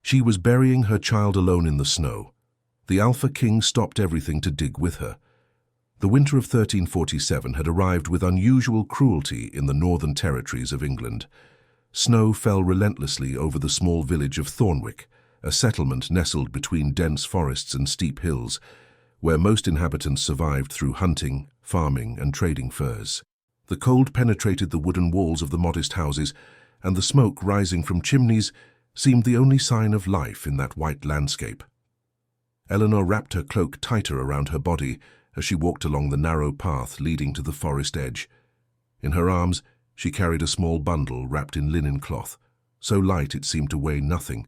She was burying her child alone in the snow. The Alpha King stopped everything to dig with her. The winter of 1347 had arrived with unusual cruelty in the northern territories of England. Snow fell relentlessly over the small village of Thornwick, a settlement nestled between dense forests and steep hills, where most inhabitants survived through hunting, farming, and trading furs. The cold penetrated the wooden walls of the modest houses, and the smoke rising from chimneys seemed the only sign of life in that white landscape. Eleanor wrapped her cloak tighter around her body as she walked along the narrow path leading to the forest edge. In her arms, she carried a small bundle wrapped in linen cloth, so light it seemed to weigh nothing,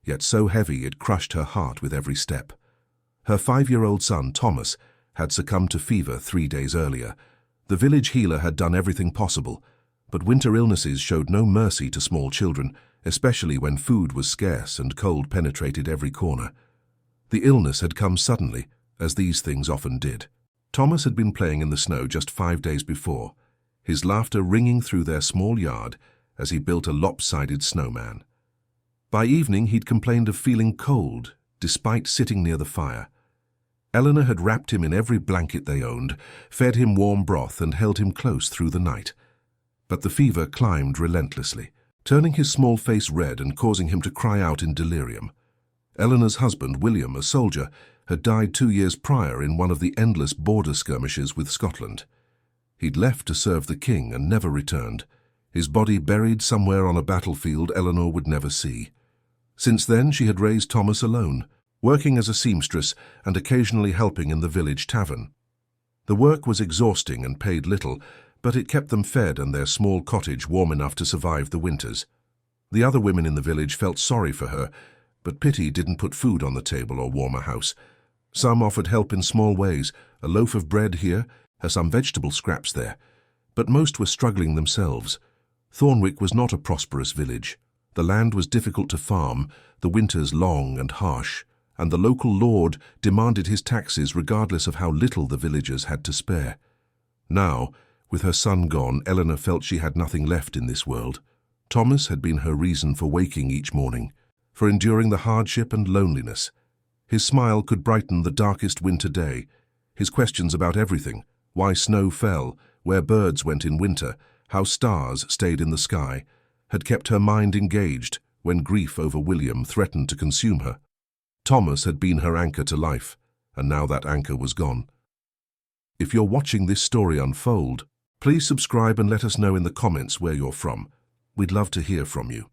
yet so heavy it crushed her heart with every step. Her 5-year-old son, Thomas, had succumbed to fever 3 days earlier. The village healer had done everything possible, but winter illnesses showed no mercy to small children, especially when food was scarce and cold penetrated every corner. The illness had come suddenly, as these things often did. Thomas had been playing in the snow just 5 days before, his laughter ringing through their small yard as he built a lopsided snowman. By evening he'd complained of feeling cold, despite sitting near the fire. Eleanor had wrapped him in every blanket they owned, fed him warm broth and held him close through the night. But the fever climbed relentlessly, turning his small face red and causing him to cry out in delirium. Eleanor's husband, William, a soldier, had died 2 years prior in one of the endless border skirmishes with Scotland. He'd left to serve the king and never returned, his body buried somewhere on a battlefield Eleanor would never see. Since then she had raised Thomas alone, working as a seamstress and occasionally helping in the village tavern. The work was exhausting and paid little, but it kept them fed and their small cottage warm enough to survive the winters. The other women in the village felt sorry for her, but pity didn't put food on the table or warm a house. Some offered help in small ways, a loaf of bread here, some vegetable scraps there, but most were struggling themselves. Thornwick was not a prosperous village. The land was difficult to farm, the winters long and harsh, and the local lord demanded his taxes regardless of how little the villagers had to spare. Now, with her son gone, Eleanor felt she had nothing left in this world. Thomas had been her reason for waking each morning, for enduring the hardship and loneliness. His smile could brighten the darkest winter day. His questions about everything, why snow fell, where birds went in winter, how stars stayed in the sky, had kept her mind engaged when grief over William threatened to consume her. Thomas had been her anchor to life, and now that anchor was gone. If you're watching this story unfold, please subscribe and let us know in the comments where you're from. We'd love to hear from you.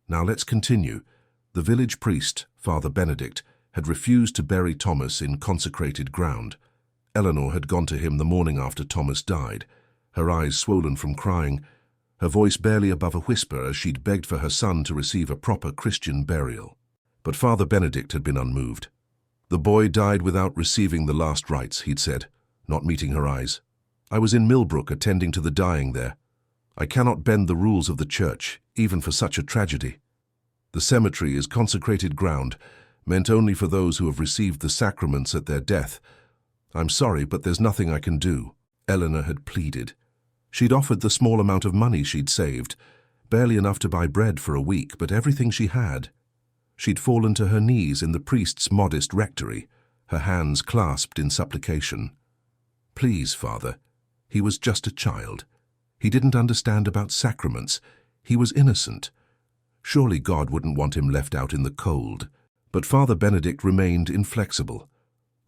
Now let's continue. The village priest, Father Benedict, had refused to bury Thomas in consecrated ground. Eleanor had gone to him the morning after Thomas died, her eyes swollen from crying, her voice barely above a whisper as she'd begged for her son to receive a proper Christian burial. But Father Benedict had been unmoved. The boy died without receiving the last rites, he'd said, not meeting her eyes. I was in Millbrook attending to the dying there. I cannot bend the rules of the church, even for such a tragedy. The cemetery is consecrated ground, meant only for those who have received the sacraments at their death. I'm sorry, but there's nothing I can do, Eleanor had pleaded. She'd offered the small amount of money she'd saved, barely enough to buy bread for a week, but everything she had. She'd fallen to her knees in the priest's modest rectory, her hands clasped in supplication. Please, Father, he was just a child. He didn't understand about sacraments. He was innocent. Surely God wouldn't want him left out in the cold. But Father Benedict remained inflexible.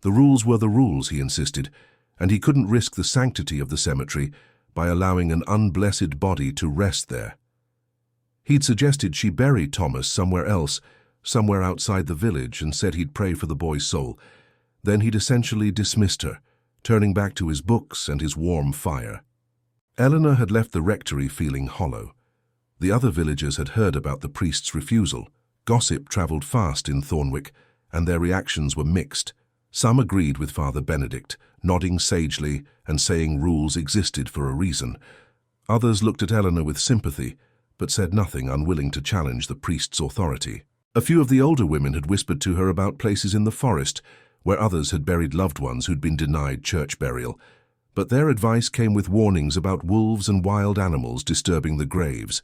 The rules were the rules, he insisted, and he couldn't risk the sanctity of the cemetery by allowing an unblessed body to rest there. He'd suggested she bury Thomas somewhere else, somewhere outside the village, and said he'd pray for the boy's soul. Then he'd essentially dismissed her, turning back to his books and his warm fire. Eleanor had left the rectory feeling hollow. The other villagers had heard about the priest's refusal. Gossip travelled fast in Thornwick, and their reactions were mixed. Some agreed with Father Benedict, nodding sagely and saying rules existed for a reason. Others looked at Eleanor with sympathy, but said nothing, unwilling to challenge the priest's authority. A few of the older women had whispered to her about places in the forest, where others had buried loved ones who'd been denied church burial, but their advice came with warnings about wolves and wild animals disturbing the graves.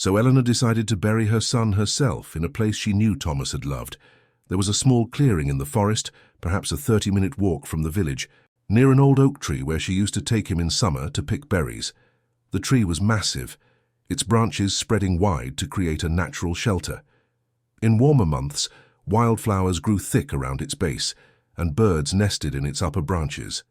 So Eleanor decided to bury her son herself in a place she knew Thomas had loved. There was a small clearing in the forest, perhaps a 30-minute walk from the village, near an old oak tree where she used to take him in summer to pick berries. The tree was massive, its branches spreading wide to create a natural shelter. In warmer months, wildflowers grew thick around its base, and birds nested in its upper branches.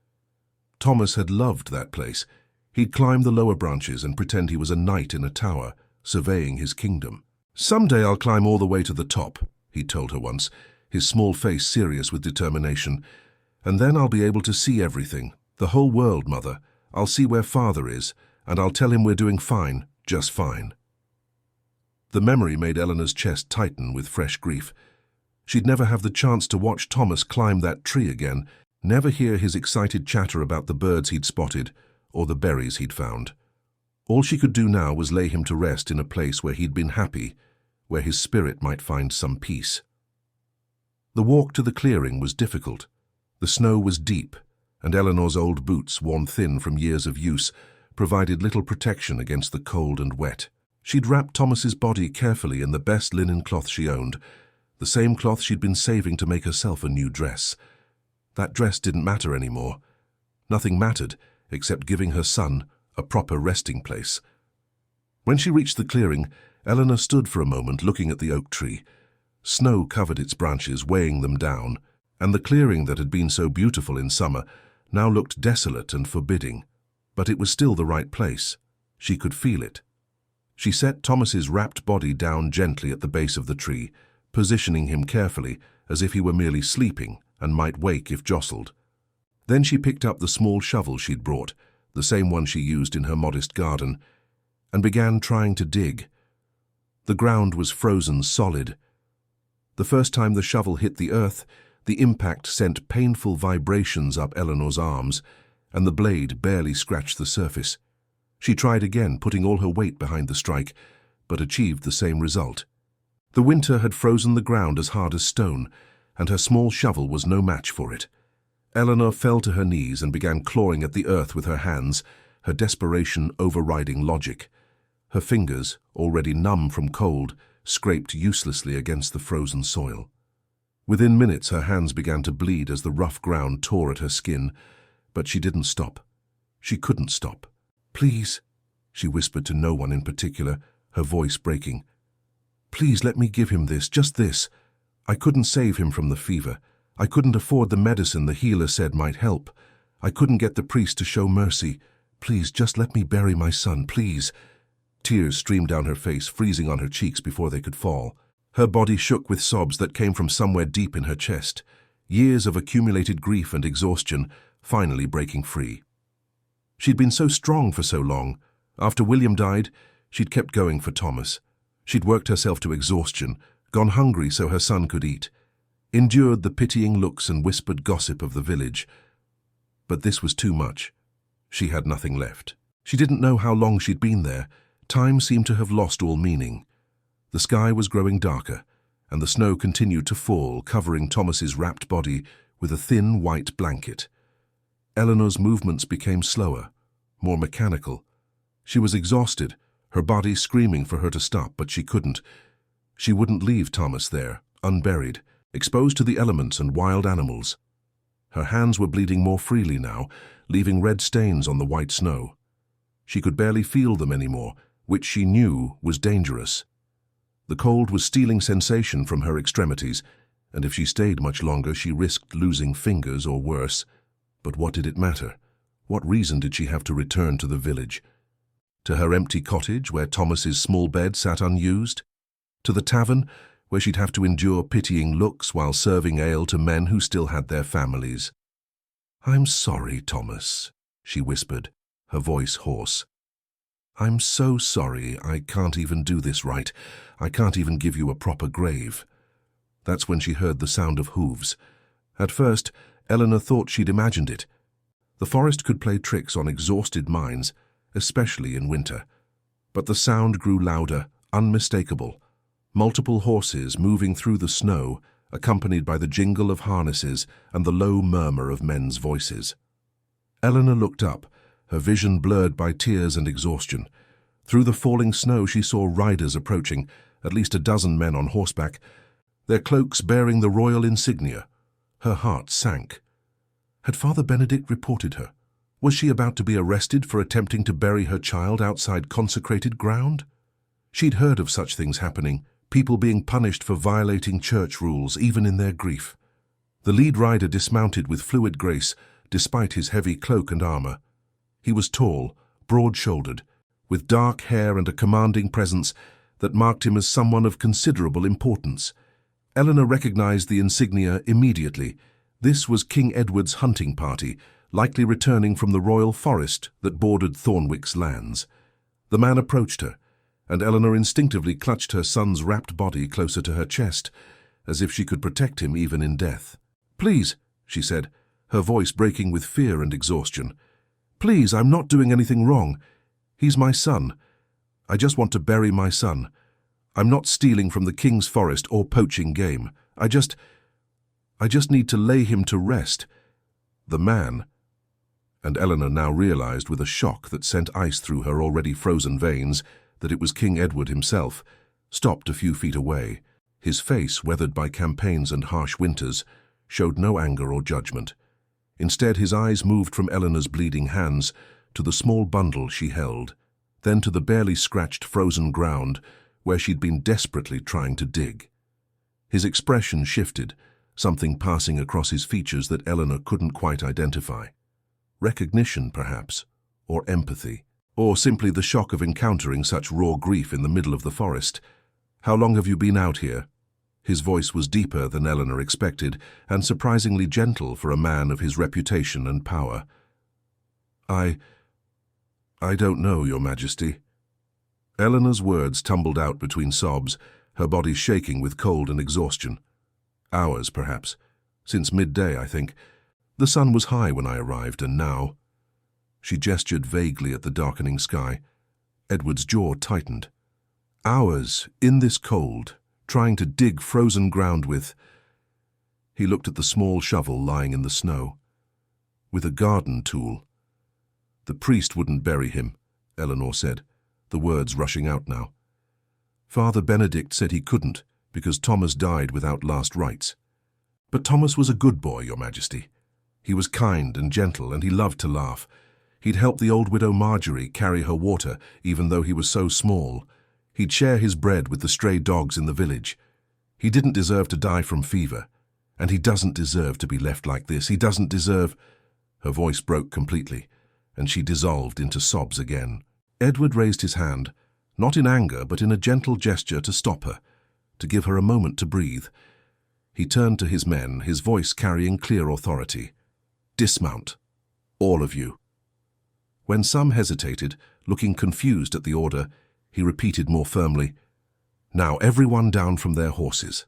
Thomas had loved that place. He'd climb the lower branches and pretend he was a knight in a tower, surveying his kingdom. "Someday I'll climb all the way to the top," he told her once, his small face serious with determination. "And then I'll be able to see everything, the whole world, Mother. I'll see where Father is, and I'll tell him we're doing fine, just fine." The memory made Eleanor's chest tighten with fresh grief. She'd never have the chance to watch Thomas climb that tree again, never hear his excited chatter about the birds he'd spotted or the berries he'd found. All she could do now was lay him to rest in a place where he'd been happy, where his spirit might find some peace. The walk to the clearing was difficult. The snow was deep, and Eleanor's old boots, worn thin from years of use, provided little protection against the cold and wet. She'd wrapped Thomas's body carefully in the best linen cloth she owned, the same cloth she'd been saving to make herself a new dress. That dress didn't matter anymore. Nothing mattered except giving her son a proper resting place. When she reached the clearing, Eleanor stood for a moment looking at the oak tree. Snow covered its branches, weighing them down, and the clearing that had been so beautiful in summer now looked desolate and forbidding. But it was still the right place. She could feel it. She set Thomas's wrapped body down gently at the base of the tree, positioning him carefully as if he were merely sleeping and might wake if jostled. Then she picked up the small shovel she'd brought, the same one she used in her modest garden, and began trying to dig. The ground was frozen solid. The first time the shovel hit the earth, the impact sent painful vibrations up Eleanor's arms, and the blade barely scratched the surface. She tried again, putting all her weight behind the strike, but achieved the same result. The winter had frozen the ground as hard as stone, and her small shovel was no match for it. Eleanor fell to her knees and began clawing at the earth with her hands, her desperation overriding logic. Her fingers, already numb from cold, scraped uselessly against the frozen soil. Within minutes her hands began to bleed as the rough ground tore at her skin, but she didn't stop. She couldn't stop. "Please," she whispered to no one in particular, her voice breaking. "Please let me give him this, just this. I couldn't save him from the fever. I couldn't afford the medicine the healer said might help. I couldn't get the priest to show mercy. Please, just let me bury my son, please." Tears streamed down her face, freezing on her cheeks before they could fall. Her body shook with sobs that came from somewhere deep in her chest, years of accumulated grief and exhaustion finally breaking free. She'd been so strong for so long. After William died, she'd kept going for Thomas. She'd worked herself to exhaustion, gone hungry so her son could eat, endured the pitying looks and whispered gossip of the village. But this was too much. She had nothing left. She didn't know how long she'd been there. Time seemed to have lost all meaning. The sky was growing darker, and the snow continued to fall, covering Thomas's wrapped body with a thin white blanket. Eleanor's movements became slower, more mechanical. She was exhausted, her body screaming for her to stop, but she couldn't. She wouldn't leave Thomas there, unburied, exposed to the elements and wild animals. Her hands were bleeding more freely now, leaving red stains on the white snow. She could barely feel them anymore, which she knew was dangerous. The cold was stealing sensation from her extremities, and if she stayed much longer she risked losing fingers or worse. But what did it matter? What reason did she have to return to the village? To her empty cottage where Thomas's small bed sat unused? To the tavern where she'd have to endure pitying looks while serving ale to men who still had their families? "I'm sorry, Thomas," she whispered, her voice hoarse. "I'm so sorry. I can't even do this right. I can't even give you a proper grave." That's when she heard the sound of hooves. At first, Eleanor thought she'd imagined it. The forest could play tricks on exhausted minds, especially in winter. But the sound grew louder, unmistakable. Multiple horses moving through the snow, accompanied by the jingle of harnesses and the low murmur of men's voices. Eleanor looked up, her vision blurred by tears and exhaustion. Through the falling snow she saw riders approaching, at least a dozen men on horseback, their cloaks bearing the royal insignia. Her heart sank. Had Father Benedict reported her? Was she about to be arrested for attempting to bury her child outside consecrated ground? She'd heard of such things happening, people being punished for violating church rules, even in their grief. The lead rider dismounted with fluid grace, despite his heavy cloak and armor. He was tall, broad-shouldered, with dark hair and a commanding presence that marked him as someone of considerable importance. Eleanor recognized the insignia immediately. This was King Edward's hunting party, likely returning from the royal forest that bordered Thornwick's lands. The man approached her, and Eleanor instinctively clutched her son's wrapped body closer to her chest, as if she could protect him even in death. "Please," she said, her voice breaking with fear and exhaustion. "Please, I'm not doing anything wrong. He's my son. I just want to bury my son. I'm not stealing from the king's forest or poaching game. I just need to lay him to rest." The man, and Eleanor now realized with a shock that sent ice through her already frozen veins that it was King Edward himself, stopped a few feet away. His face, weathered by campaigns and harsh winters, showed no anger or judgment. Instead, his eyes moved from Eleanor's bleeding hands to the small bundle she held, then to the barely scratched frozen ground where she'd been desperately trying to dig. His expression shifted, something passing across his features that Eleanor couldn't quite identify. Recognition, perhaps, or empathy, or simply the shock of encountering such raw grief in the middle of the forest. "How long have you been out here?" His voice was deeper than Eleanor expected, and surprisingly gentle for a man of his reputation and power. I don't know, Your Majesty." Eleanor's words tumbled out between sobs, her body shaking with cold and exhaustion. "Hours, perhaps. Since midday, I think. The sun was high when I arrived, and now—" She gestured vaguely at the darkening sky. Edward's jaw tightened. "Hours, in this cold, trying to dig frozen ground with—" He looked at the small shovel lying in the snow. "With a garden tool." "The priest wouldn't bury him," Eleanor said, the words rushing out now. "Father Benedict said he couldn't, because Thomas died without last rites. But Thomas was a good boy, Your Majesty. He was kind and gentle, and he loved to laugh. He'd help the old widow Marjorie carry her water, even though he was so small. He'd share his bread with the stray dogs in the village. He didn't deserve to die from fever, and he doesn't deserve to be left like this. He doesn't deserve—" Her voice broke completely, and she dissolved into sobs again. Edward raised his hand, not in anger, but in a gentle gesture to stop her, to give her a moment to breathe. He turned to his men, his voice carrying clear authority. "Dismount, all of you." When some hesitated, looking confused at the order, he repeated more firmly, "Now everyone down from their horses."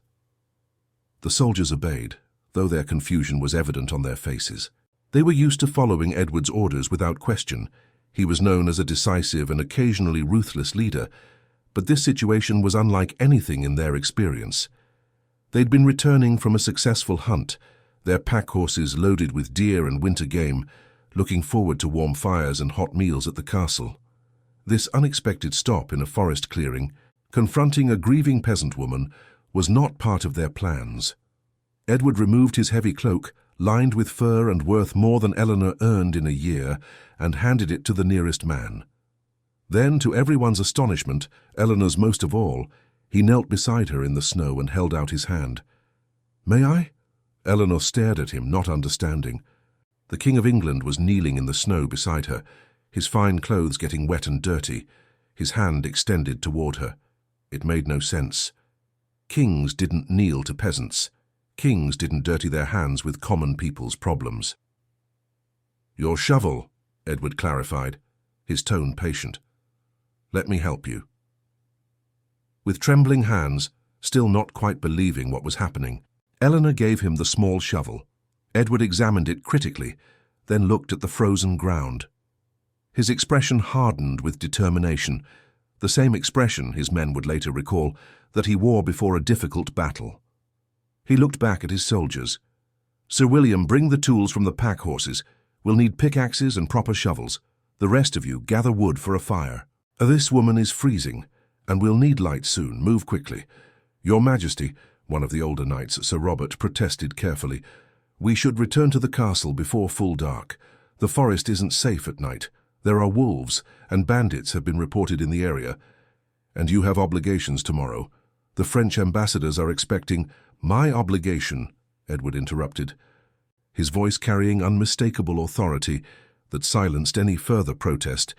The soldiers obeyed, though their confusion was evident on their faces. They were used to following Edward's orders without question. He was known as a decisive and occasionally ruthless leader, but this situation was unlike anything in their experience. They'd been returning from a successful hunt, their pack horses loaded with deer and winter game, looking forward to warm fires and hot meals at the castle. This unexpected stop in a forest clearing, confronting a grieving peasant woman, was not part of their plans. Edward removed his heavy cloak, lined with fur and worth more than Eleanor earned in a year, and handed it to the nearest man. Then, to everyone's astonishment, Eleanor's most of all, he knelt beside her in the snow and held out his hand. "May I?" Eleanor stared at him, not understanding. The King of England was kneeling in the snow beside her, his fine clothes getting wet and dirty, his hand extended toward her. It made no sense. Kings didn't kneel to peasants. Kings didn't dirty their hands with common people's problems. "Your shovel," Edward clarified, his tone patient. "Let me help you." With trembling hands, still not quite believing what was happening, Eleanor gave him the small shovel. Edward examined it critically, then looked at the frozen ground. His expression hardened with determination, the same expression, his men would later recall, that he wore before a difficult battle. He looked back at his soldiers. "Sir William, bring the tools from the pack horses. We'll need pickaxes and proper shovels. The rest of you gather wood for a fire." This woman is freezing, and we'll need light soon. Move quickly. Your Majesty, one of the older knights, Sir Robert, protested carefully. We should return to the castle before full dark. The forest isn't safe at night. There are wolves, and bandits have been reported in the area. And you have obligations tomorrow. The French ambassadors are expecting— My obligation, Edward interrupted, his voice carrying unmistakable authority that silenced any further protest,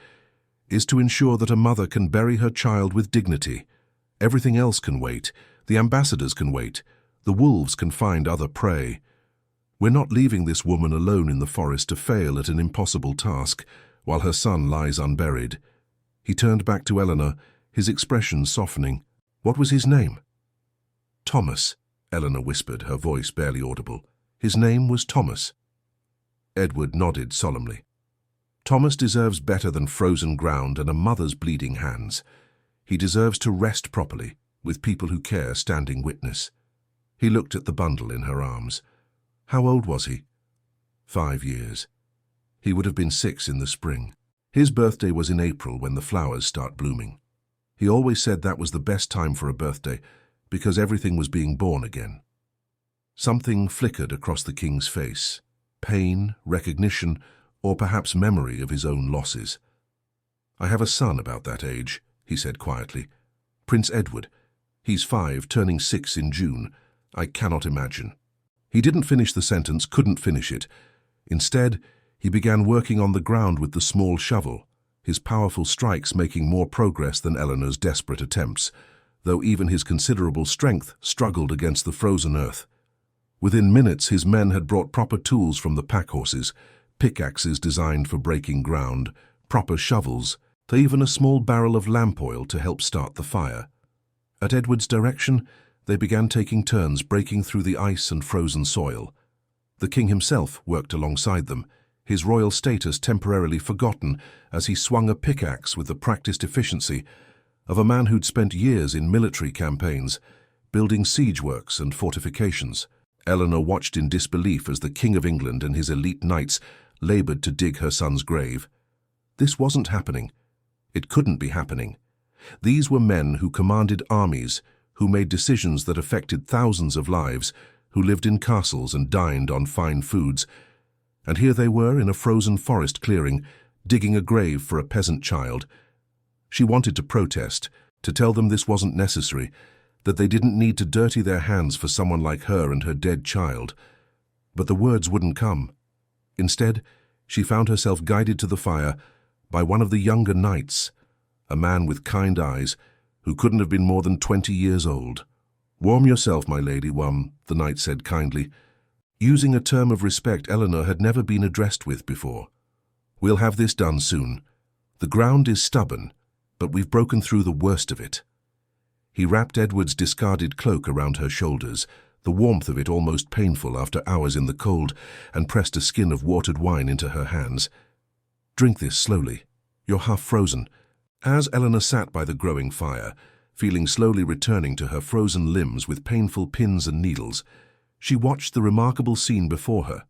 is to ensure that a mother can bury her child with dignity. Everything else can wait. The ambassadors can wait. The wolves can find other prey. We're not leaving this woman alone in the forest to fail at an impossible task while her son lies unburied. He turned back to Eleanor, his expression softening. What was his name? Thomas, Eleanor whispered, her voice barely audible. His name was Thomas. Edward nodded solemnly. Thomas deserves better than frozen ground and a mother's bleeding hands. He deserves to rest properly, with people who care standing witness. He looked at the bundle in her arms. How old was he? 5 years. He would have been 6 in the spring. His birthday was in April when the flowers start blooming. He always said that was the best time for a birthday, because everything was being born again. Something flickered across the king's face. Pain, recognition, or perhaps memory of his own losses. I have a son about that age, he said quietly. Prince Edward. He's 5, turning 6 in June. I cannot imagine. He didn't finish the sentence, couldn't finish it. Instead, he began working on the ground with the small shovel, his powerful strikes making more progress than Eleanor's desperate attempts, though even his considerable strength struggled against the frozen earth. Within minutes, his men had brought proper tools from the pack horses, pickaxes designed for breaking ground, proper shovels, to even a small barrel of lamp oil to help start the fire. At Edward's direction, they began taking turns breaking through the ice and frozen soil. The king himself worked alongside them, his royal status temporarily forgotten as he swung a pickaxe with the practiced efficiency of a man who'd spent years in military campaigns, building siege works and fortifications. Eleanor watched in disbelief as the King of England and his elite knights labored to dig her son's grave. This wasn't happening. It couldn't be happening. These were men who commanded armies, who made decisions that affected thousands of lives, who lived in castles and dined on fine foods. And here they were in a frozen forest clearing, digging a grave for a peasant child. She wanted to protest, to tell them this wasn't necessary, that they didn't need to dirty their hands for someone like her and her dead child. But the words wouldn't come. Instead, she found herself guided to the fire by one of the younger knights, a man with kind eyes, who couldn't have been more than 20 years old. Warm yourself, my lady, the knight said kindly, using a term of respect Eleanor had never been addressed with before. We'll have this done soon. The ground is stubborn, but we've broken through the worst of it. He wrapped Edward's discarded cloak around her shoulders, the warmth of it almost painful after hours in the cold, and pressed a skin of watered wine into her hands. Drink this slowly. You're half frozen. As Eleanor sat by the growing fire, feeling slowly returning to her frozen limbs with painful pins and needles, she watched the remarkable scene before her.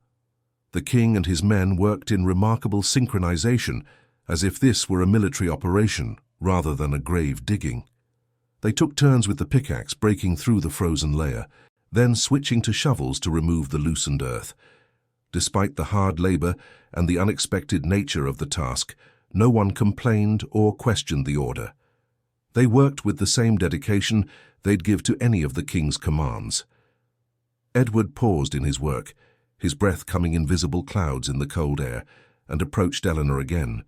The king and his men worked in remarkable synchronization, as if this were a military operation rather than a grave digging. They took turns with the pickaxe breaking through the frozen layer, then switching to shovels to remove the loosened earth. Despite the hard labor and the unexpected nature of the task, no one complained or questioned the order. They worked with the same dedication they'd give to any of the king's commands. Edward paused in his work, his breath coming in visible clouds in the cold air, and approached Eleanor again.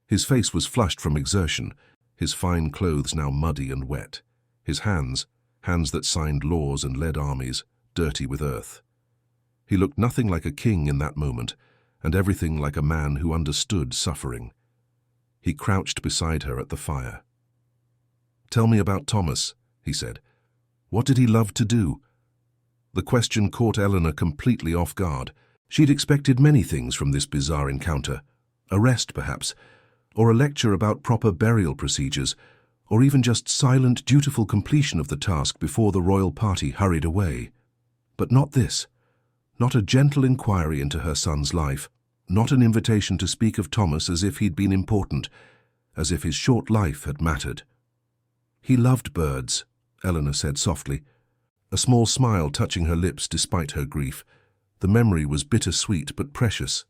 His face was flushed from exertion, his fine clothes now muddy and wet. His hands that signed laws and led armies, dirty with earth. He looked nothing like a king in that moment, and everything like a man who understood suffering. He crouched beside her at the fire. "Tell me about Thomas," he said. "What did he love to do?" The question caught Eleanor completely off guard. She'd expected many things from this bizarre encounter. Arrest, perhaps, or a lecture about proper burial procedures, or even just silent, dutiful completion of the task before the royal party hurried away. But not this. Not a gentle inquiry into her son's life, not an invitation to speak of Thomas as if he'd been important, as if his short life had mattered. "He loved birds," Eleanor said softly, a small smile touching her lips despite her grief. The memory was bittersweet but precious.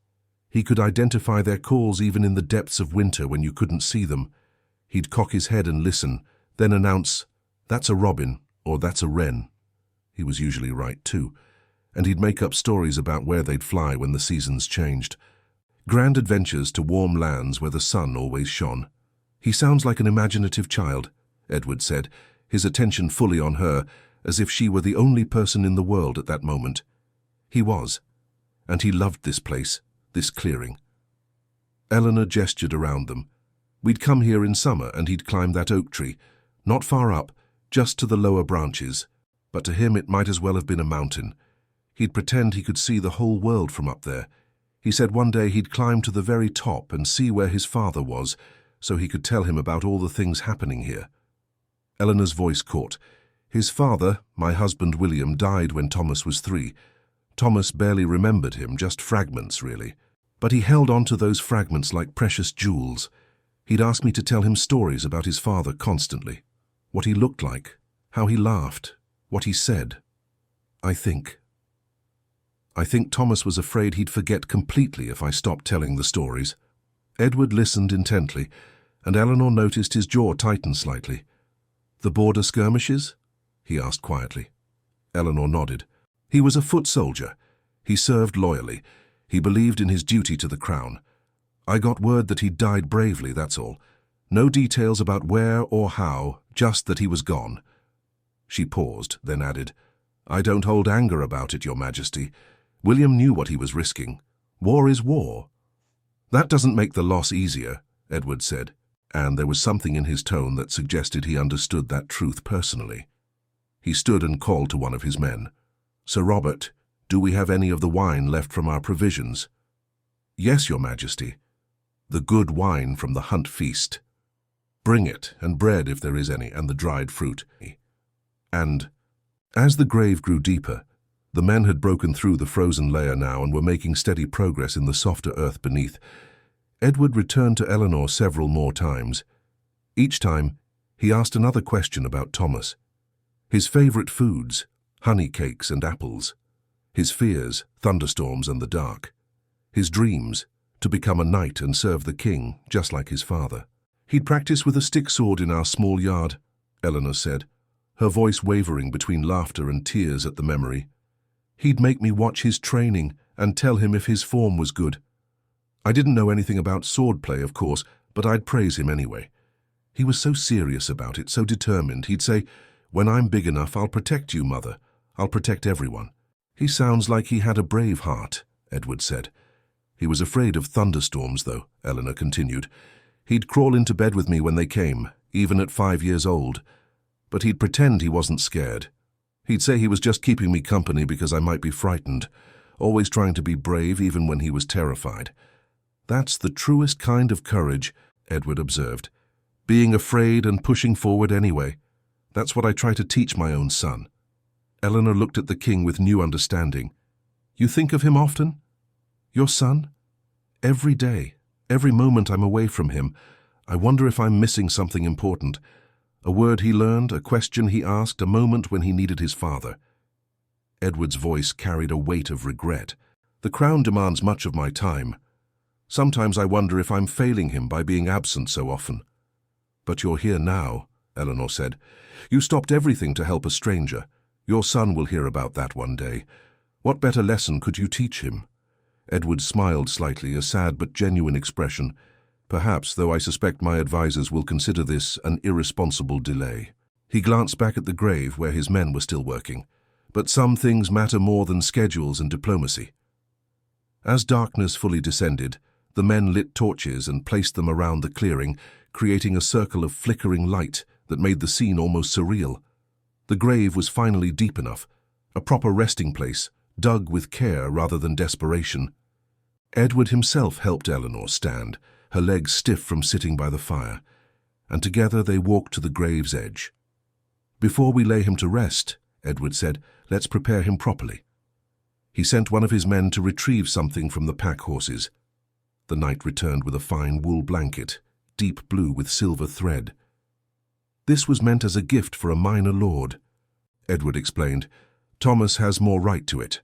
He could identify their calls even in the depths of winter when you couldn't see them. He'd cock his head and listen, then announce, "That's a robin," or "That's a wren." He was usually right too, and he'd make up stories about where they'd fly when the seasons changed. Grand adventures to warm lands where the sun always shone. "He sounds like an imaginative child," Edward said, his attention fully on her, as if she were the only person in the world at that moment. He was, and he loved this place, this clearing. Eleanor gestured around them. "We'd come here in summer and he'd climb that oak tree, not far up, just to the lower branches, but to him it might as well have been a mountain. He'd pretend he could see the whole world from up there. He said one day he'd climb to the very top and see where his father was, so he could tell him about all the things happening here." Eleanor's voice caught. "His father, my husband William, died when Thomas was 3. Thomas barely remembered him, just fragments, really. But he held on to those fragments like precious jewels. He'd ask me to tell him stories about his father constantly. What he looked like, how he laughed, what he said. I think Thomas was afraid he'd forget completely if I stopped telling the stories." Edward listened intently, and Eleanor noticed his jaw tighten slightly. "The border skirmishes?" he asked quietly. Eleanor nodded. "He was a foot soldier. He served loyally. He believed in his duty to the crown. I got word that he died bravely, that's all. No details about where or how, just that he was gone." She paused, then added, "I don't hold anger about it, Your Majesty. William knew what he was risking. War is war." "That doesn't make the loss easier," Edward said, and there was something in his tone that suggested he understood that truth personally. He stood and called to one of his men. "Sir Robert, do we have any of the wine left from our provisions?" "Yes, Your Majesty. The good wine from the hunt feast." "Bring it, and bread if there is any, and the dried fruit." And, as the grave grew deeper, the men had broken through the frozen layer now and were making steady progress in the softer earth beneath. Edward returned to Eleanor several more times. Each time, he asked another question about Thomas. His favorite foods, honey cakes and apples. His fears, thunderstorms and the dark. His dreams, to become a knight and serve the king, just like his father. "He'd practice with a stick sword in our small yard," Eleanor said, her voice wavering between laughter and tears at the memory. "He'd make me watch his training and tell him if his form was good. I didn't know anything about swordplay, of course, but I'd praise him anyway. He was so serious about it, so determined. He'd say, 'When I'm big enough, I'll protect you, Mother. I'll protect everyone.' He sounds like he had a brave heart," Edward said. "He was afraid of thunderstorms, though," Eleanor continued. "He'd crawl into bed with me when they came, even at 5 years old. But he'd pretend he wasn't scared. He'd say he was just keeping me company because I might be frightened, always trying to be brave even when he was terrified." "That's the truest kind of courage," Edward observed. "Being afraid and pushing forward anyway. That's what I try to teach my own son." Eleanor looked at the king with new understanding. "You think of him often? Your son?" "Every day, every moment I'm away from him. I wonder if I'm missing something important. A word he learned, a question he asked, a moment when he needed his father." Edward's voice carried a weight of regret. "The crown demands much of my time. Sometimes I wonder if I'm failing him by being absent so often." "But you're here now," Eleanor said. "You stopped everything to help a stranger. Your son will hear about that one day. What better lesson could you teach him?" Edward smiled slightly, a sad but genuine expression. "Perhaps, though I suspect my advisers will consider this an irresponsible delay." He glanced back at the grave where his men were still working. "But some things matter more than schedules and diplomacy." As darkness fully descended, the men lit torches and placed them around the clearing, creating a circle of flickering light that made the scene almost surreal. The grave was finally deep enough, a proper resting place, dug with care rather than desperation. Edward himself helped Eleanor stand, her legs stiff from sitting by the fire, and together they walked to the grave's edge. "Before we lay him to rest," Edward said, "let's prepare him properly." He sent one of his men to retrieve something from the pack horses. The knight returned with a fine wool blanket, deep blue with silver thread. "This was meant as a gift for a minor lord," Edward explained. "Thomas has more right to it."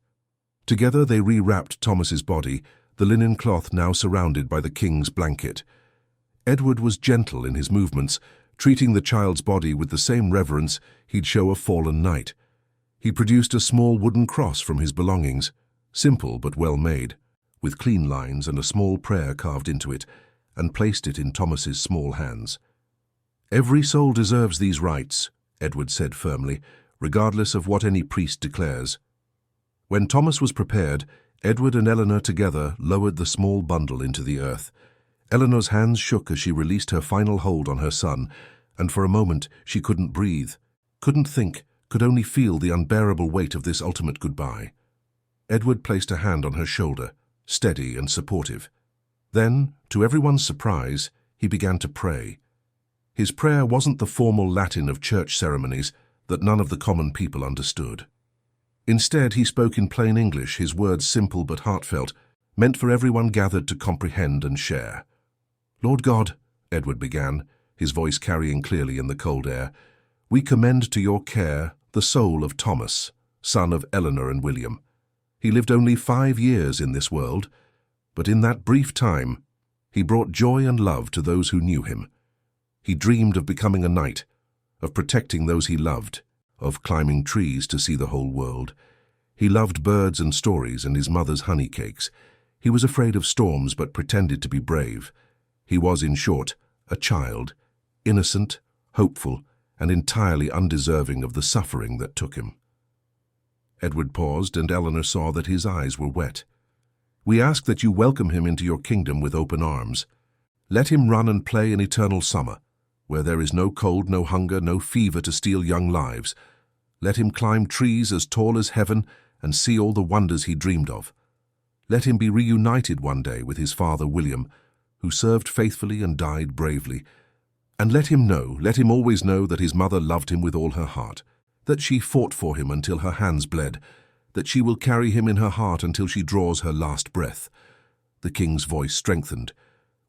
Together they rewrapped Thomas's body, the linen cloth now surrounded by the king's blanket. Edward was gentle in his movements, treating the child's body with the same reverence he'd show a fallen knight. He produced a small wooden cross from his belongings, simple but well made, with clean lines and a small prayer carved into it, and placed it in Thomas's small hands. "Every soul deserves these rights," Edward said firmly, "regardless of what any priest declares." When Thomas was prepared, Edward and Eleanor together lowered the small bundle into the earth. Eleanor's hands shook as she released her final hold on her son, and for a moment she couldn't breathe, couldn't think, could only feel the unbearable weight of this ultimate goodbye. Edward placed a hand on her shoulder, steady and supportive. Then, to everyone's surprise, he began to pray. His prayer wasn't the formal Latin of church ceremonies that none of the common people understood. Instead, he spoke in plain English, his words simple but heartfelt, meant for everyone gathered to comprehend and share. "Lord God," Edward began, his voice carrying clearly in the cold air, "we commend to your care the soul of Thomas, son of Eleanor and William. He lived only 5 years in this world, but in that brief time, he brought joy and love to those who knew him. He dreamed of becoming a knight, of protecting those he loved, of climbing trees to see the whole world. He loved birds and stories and his mother's honey cakes. He was afraid of storms but pretended to be brave. He was, in short, a child, innocent, hopeful, and entirely undeserving of the suffering that took him." Edward paused, and Eleanor saw that his eyes were wet. "We ask that you welcome him into your kingdom with open arms. Let him run and play in eternal summer, where there is no cold, no hunger, no fever to steal young lives. Let him climb trees as tall as heaven and see all the wonders he dreamed of. Let him be reunited one day with his father William, who served faithfully and died bravely. And let him always know that his mother loved him with all her heart, that she fought for him until her hands bled, that she will carry him in her heart until she draws her last breath." The king's voice strengthened.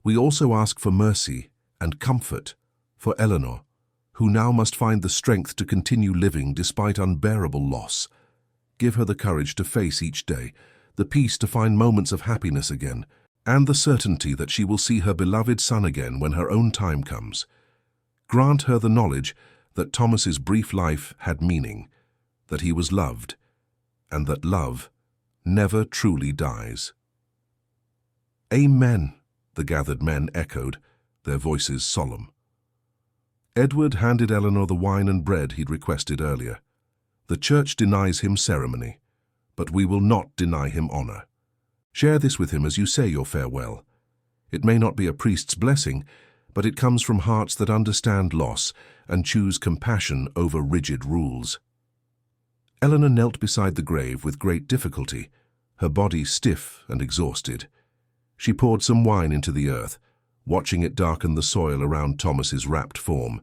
"We also ask for mercy and comfort for Eleanor, who now must find the strength to continue living despite unbearable loss. Give her the courage to face each day, the peace to find moments of happiness again, and the certainty that she will see her beloved son again when her own time comes. Grant her the knowledge that Thomas's brief life had meaning, that he was loved, and that love never truly dies." "Amen," the gathered men echoed, their voices solemn. Edward handed Eleanor the wine and bread he'd requested earlier. "The church denies him ceremony, but we will not deny him honor. Share this with him as you say your farewell. It may not be a priest's blessing, but it comes from hearts that understand loss and choose compassion over rigid rules." Eleanor knelt beside the grave with great difficulty, her body stiff and exhausted. She poured some wine into the earth, watching it darken the soil around Thomas's wrapped form.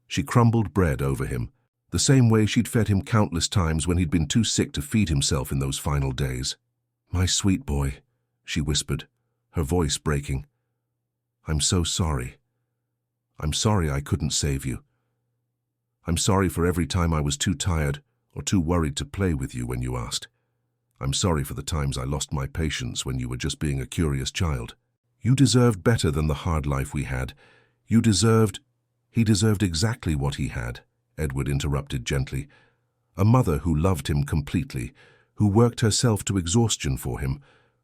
She crumbled bread over him, the same way she'd fed him countless times when he'd been too sick to feed himself in those final days. "My sweet boy," she whispered, her voice breaking. "I'm so sorry. I'm sorry I couldn't save you. I'm sorry for every time I was too tired or too worried to play with you when you asked. I'm sorry for the times I lost my patience when you were just being a curious child. You deserved better than the hard life we had. You deserved—" "He deserved exactly what he had," Edward interrupted gently. "A mother who loved him completely, who worked herself to exhaustion for him,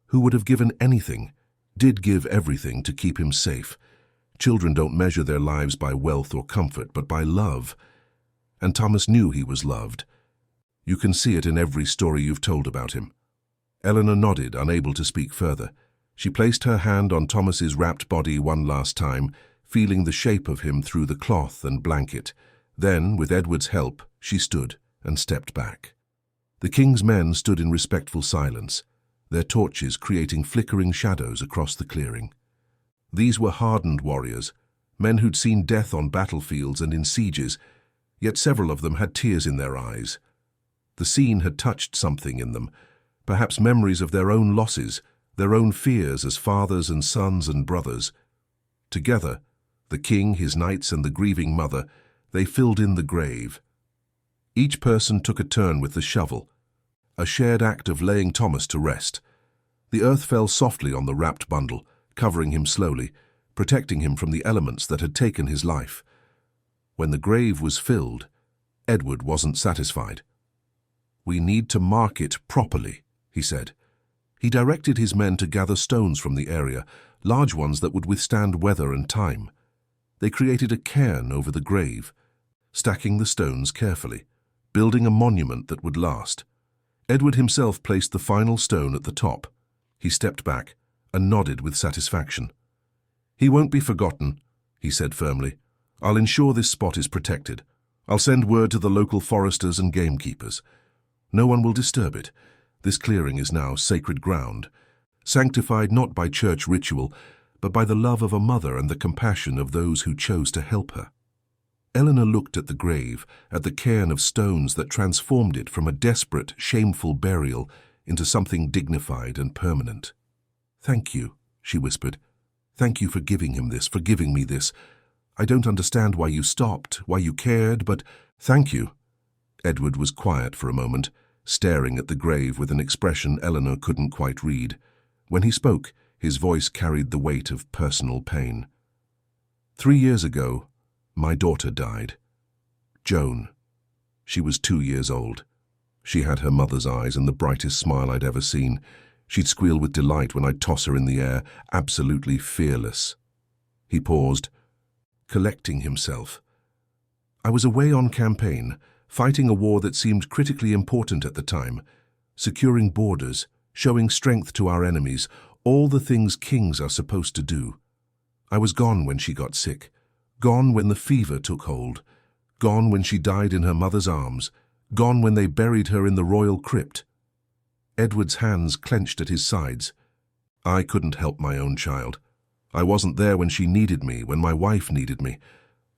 who would have given anything, did give everything to keep him safe. Children don't measure their lives by wealth or comfort, but by love. And Thomas knew he was loved. You can see it in every story you've told about him." Eleanor nodded, unable to speak further. She placed her hand on Thomas's wrapped body one last time, feeling the shape of him through the cloth and blanket. Then, with Edward's help, she stood and stepped back. The king's men stood in respectful silence, their torches creating flickering shadows across the clearing. These were hardened warriors, men who'd seen death on battlefields and in sieges, yet several of them had tears in their eyes. The scene had touched something in them, perhaps memories of their own losses, their own fears as fathers and sons and brothers. Together, The king, his knights, and the grieving mother, they filled in the grave. Each person took a turn with the shovel, a shared act of laying Thomas to rest. The earth fell softly on the wrapped bundle, covering him slowly, protecting him from the elements that had taken his life. When the grave was filled, Edward wasn't satisfied. "We need to mark it properly," he said. He directed his men to gather stones from the area, large ones that would withstand weather and time. They created a cairn over the grave, stacking the stones carefully, building a monument that would last. Edward himself placed the final stone at the top. He stepped back and nodded with satisfaction. "He won't be forgotten," he said firmly. "I'll ensure this spot is protected. I'll send word to the local foresters and gamekeepers. No one will disturb it. This clearing is now sacred ground, sanctified not by church ritual, but by the love of a mother and the compassion of those who chose to help her." Eleanor looked at the grave, at the cairn of stones that transformed it from a desperate, shameful burial into something dignified and permanent. "Thank you," she whispered. "Thank you for giving him this, for giving me this. I don't understand why you stopped, why you cared, but thank you." Edward was quiet for a moment, staring at the grave with an expression Eleanor couldn't quite read. When he spoke, his voice carried the weight of personal pain. 3 years ago, my daughter died. Joan. She was 2 years old. She had her mother's eyes and the brightest smile I'd ever seen. She'd squeal with delight when I'd toss her in the air, absolutely fearless. He paused, collecting himself. "I was away on campaign, fighting a war that seemed critically important at the time, securing borders, showing strength to our enemies, all the things kings are supposed to do. I was gone when she got sick, gone when the fever took hold, gone when she died in her mother's arms, gone when they buried her in the royal crypt." Edward's hands clenched at his sides. "I couldn't help my own child. I wasn't there when she needed me, when my wife needed me.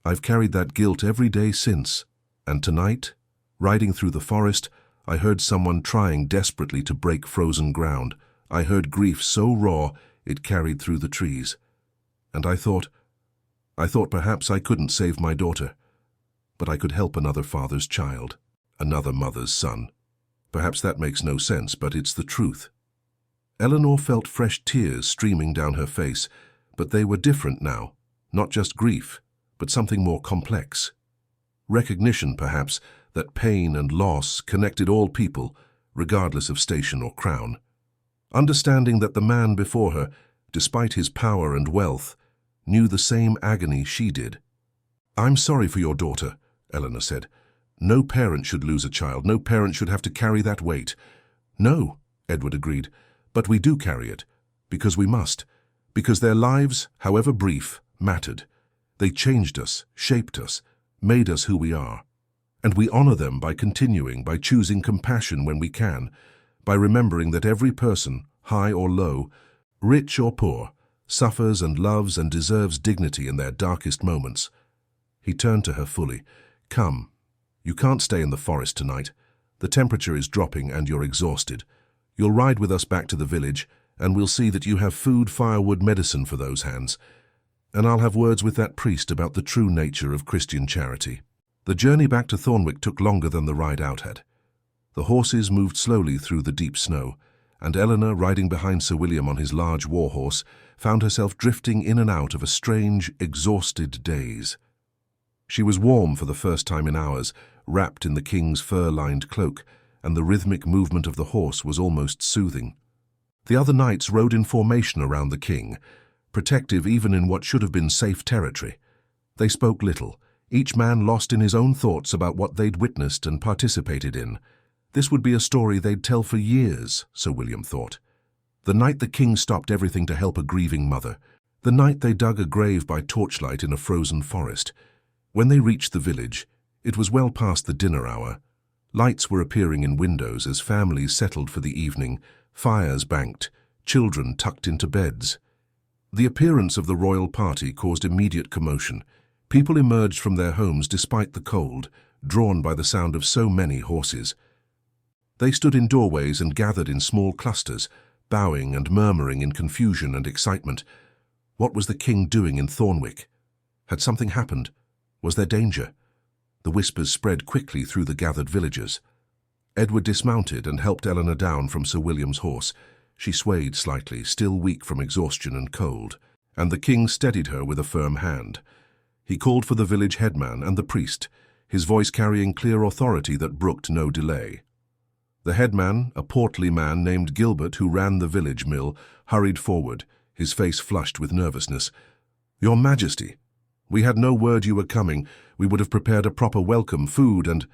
I've carried that guilt every day since. And tonight, riding through the forest, I heard someone trying desperately to break frozen ground. I heard grief so raw it carried through the trees. And I thought perhaps I couldn't save my daughter, but I could help another father's child, another mother's son. Perhaps that makes no sense, but it's the truth." Eleanor felt fresh tears streaming down her face, but they were different now, not just grief, but something more complex. Recognition, perhaps, that pain and loss connected all people, regardless of station or crown. Understanding that the man before her, despite his power and wealth, knew the same agony she did. "I'm sorry for your daughter," Eleanor said. "No parent should lose a child. No parent should have to carry that weight." "No," Edward agreed, "but we do carry it, because we must, because their lives, however brief, mattered. They changed us, shaped us, made us who we are. And we honor them by continuing, by choosing compassion when we can, by remembering that every person, high or low, rich or poor, suffers and loves and deserves dignity in their darkest moments." He turned to her fully. "Come. You can't stay in the forest tonight. The temperature is dropping and you're exhausted. You'll ride with us back to the village, and we'll see that you have food, firewood, medicine for those hands. And I'll have words with that priest about the true nature of Christian charity." The journey back to Thornwick took longer than the ride out had. The horses moved slowly through the deep snow, and Eleanor, riding behind Sir William on his large war horse, found herself drifting in and out of a strange, exhausted daze. She was warm for the first time in hours, wrapped in the king's fur-lined cloak, and the rhythmic movement of the horse was almost soothing. The other knights rode in formation around the king, protective even in what should have been safe territory. They spoke little, each man lost in his own thoughts about what they'd witnessed and participated in. This would be a story they'd tell for years, Sir William thought. The night the king stopped everything to help a grieving mother. The night they dug a grave by torchlight in a frozen forest. When they reached the village, it was well past the dinner hour. Lights were appearing in windows as families settled for the evening, fires banked, children tucked into beds. The appearance of the royal party caused immediate commotion. People emerged from their homes despite the cold, drawn by the sound of so many horses. They stood in doorways and gathered in small clusters, bowing and murmuring in confusion and excitement. What was the king doing in Thornwick? Had something happened? Was there danger? The whispers spread quickly through the gathered villagers. Edward dismounted and helped Eleanor down from Sir William's horse. She swayed slightly, still weak from exhaustion and cold, and the king steadied her with a firm hand. He called for the village headman and the priest, his voice carrying clear authority that brooked no delay. The headman, a portly man named Gilbert who ran the village mill, hurried forward, his face flushed with nervousness. "Your Majesty, we had no word you were coming. We would have prepared a proper welcome, food and—"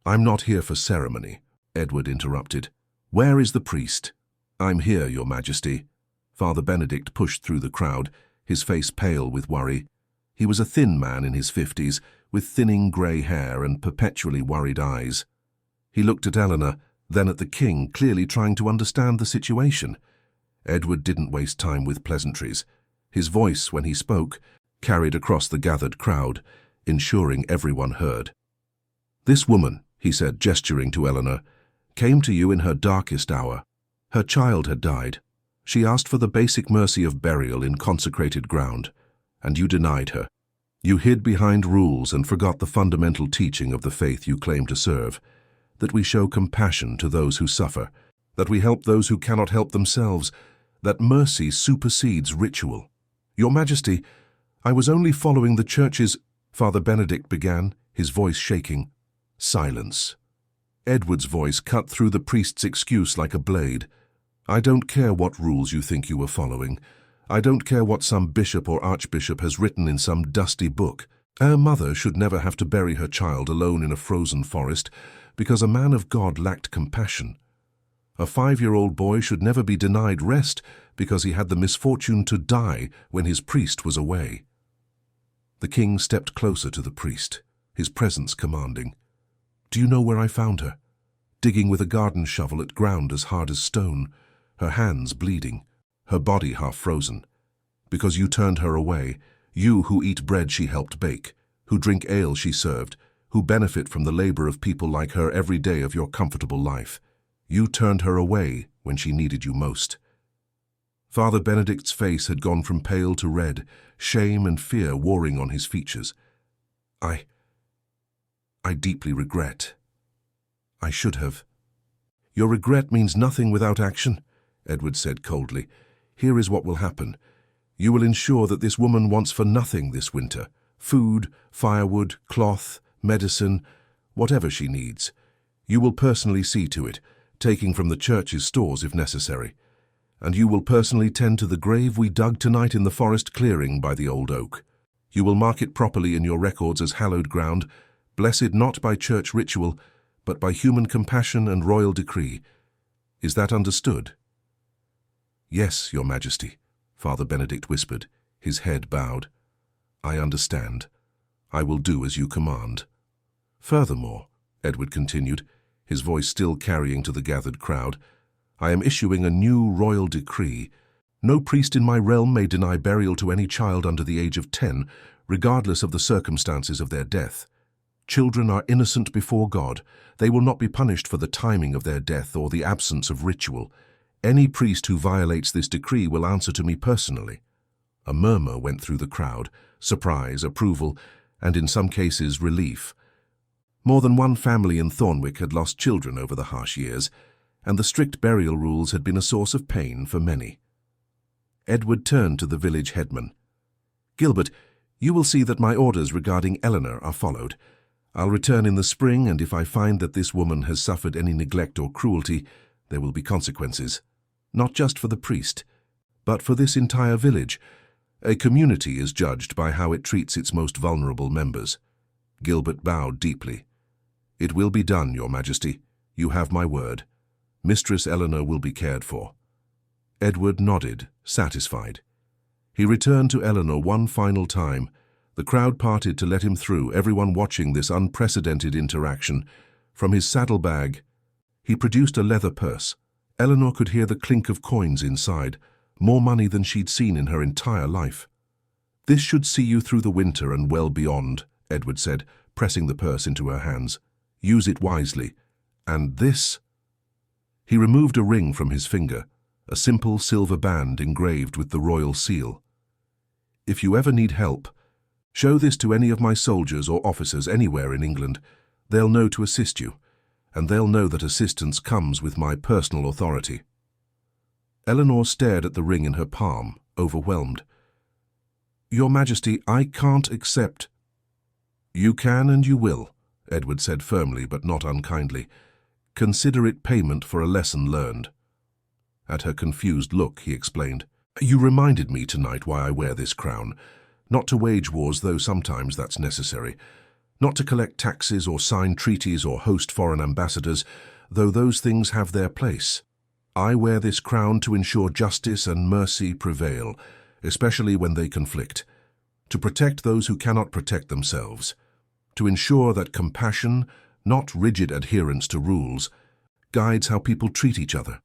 "I'm not here for ceremony," Edward interrupted. "Where is the priest?" "I'm here, Your Majesty." Father Benedict pushed through the crowd, his face pale with worry. He was a thin man in his 50s, with thinning grey hair and perpetually worried eyes. He looked at Eleanor, then at the king, clearly trying to understand the situation. Edward didn't waste time with pleasantries. His voice, when he spoke, carried across the gathered crowd, ensuring everyone heard. "This woman," he said, gesturing to Eleanor, "came to you in her darkest hour. Her child had died. She asked for the basic mercy of burial in consecrated ground, and you denied her. You hid behind rules and forgot the fundamental teaching of the faith you claim to serve, that we show compassion to those who suffer, that we help those who cannot help themselves, that mercy supersedes ritual. Your Majesty, I was only following the Church's—" Father Benedict began, his voice shaking. Silence. Edward's voice cut through the priest's excuse like a blade. "I don't care what rules you think you were following. I don't care what some bishop or archbishop has written in some dusty book. Her mother should never have to bury her child alone in a frozen forest because a man of God lacked compassion. A 5-year-old boy should never be denied rest because he had the misfortune to die when his priest was away." The king stepped closer to the priest, his presence commanding. "Do you know where I found her? Digging with a garden shovel at ground as hard as stone, her hands bleeding, her body half frozen. Because you turned her away, you who eat bread she helped bake, who drink ale she served, who benefit from the labor of people like her every day of your comfortable life. You turned her away when she needed you most." Father Benedict's face had gone from pale to red, shame and fear warring on his features. I deeply regret. I should have." "Your regret means nothing without action," Edward said coldly. "Here is what will happen. You will ensure that this woman wants for nothing this winter. Food, firewood, cloth, medicine, whatever she needs. You will personally see to it, taking from the Church's stores if necessary. And you will personally tend to the grave we dug tonight in the forest clearing by the old oak. You will mark it properly in your records as hallowed ground, blessed not by church ritual, but by human compassion and royal decree. Is that understood?" "Yes, Your Majesty," Father Benedict whispered, his head bowed. "I understand. I will do as you command." "Furthermore," Edward continued, his voice still carrying to the gathered crowd, "I am issuing a new royal decree. No priest in my realm may deny burial to any child under the age of 10, regardless of the circumstances of their death. Children are innocent before God. They will not be punished for the timing of their death or the absence of ritual. Any priest who violates this decree will answer to me personally." A murmur went through the crowd, surprise, approval, and in some cases relief. More than one family in Thornwick had lost children over the harsh years, and the strict burial rules had been a source of pain for many. Edward turned to the village headman. "Gilbert, you will see that my orders regarding Eleanor are followed. I'll return in the spring, and if I find that this woman has suffered any neglect or cruelty, there will be consequences. Not just for the priest, but for this entire village. A community is judged by how it treats its most vulnerable members." Gilbert bowed deeply. "It will be done, Your Majesty. You have my word. Mistress Eleanor will be cared for." Edward nodded, satisfied. He returned to Eleanor one final time. The crowd parted to let him through, everyone watching this unprecedented interaction. From his saddlebag, he produced a leather purse. Eleanor could hear the clink of coins inside, more money than she'd seen in her entire life. "This should see you through the winter and well beyond," Edward said, pressing the purse into her hands. "Use it wisely. And this—" He removed a ring from his finger, a simple silver band engraved with the royal seal. "If you ever need help, Show this to any of my soldiers or officers anywhere in England. They'll know to assist you, and they'll know that assistance comes with my personal authority." Eleanor stared at the ring in her palm, overwhelmed. "Your Majesty, I can't accept—" "You can and you will," Edward said firmly but not unkindly. "Consider it payment for a lesson learned." At her confused look, he explained, "You reminded me tonight why I wear this crown. Not to wage wars, though sometimes that's necessary. Not to collect taxes or sign treaties or host foreign ambassadors, though those things have their place. I wear this crown to ensure justice and mercy prevail, especially when they conflict. To protect those who cannot protect themselves. To ensure that compassion, not rigid adherence to rules, guides how people treat each other."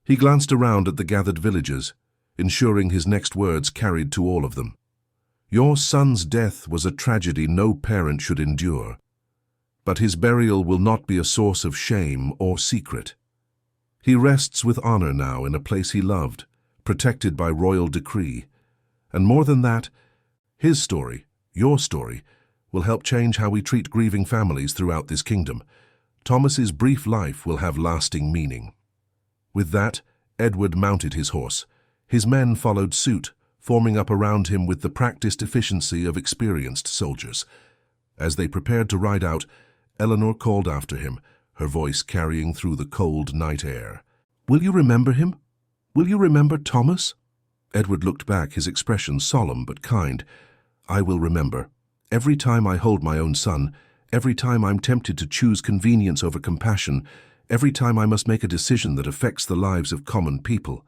He glanced around at the gathered villagers, ensuring his next words carried to all of them. "Your son's death was a tragedy no parent should endure, but his burial will not be a source of shame or secret. He rests with honor now in a place he loved, protected by royal decree. And more than that, his story, your story, will help change how we treat grieving families throughout this kingdom. Thomas's brief life will have lasting meaning." With that, Edward mounted his horse. His men followed suit, forming up around him with the practiced efficiency of experienced soldiers. As they prepared to ride out, Eleanor called after him, her voice carrying through the cold night air. "Will you remember him? Will you remember Thomas?" Edward looked back, his expression solemn but kind. "I will remember. Every time I hold my own son, every time I'm tempted to choose convenience over compassion, every time I must make a decision that affects the lives of common people.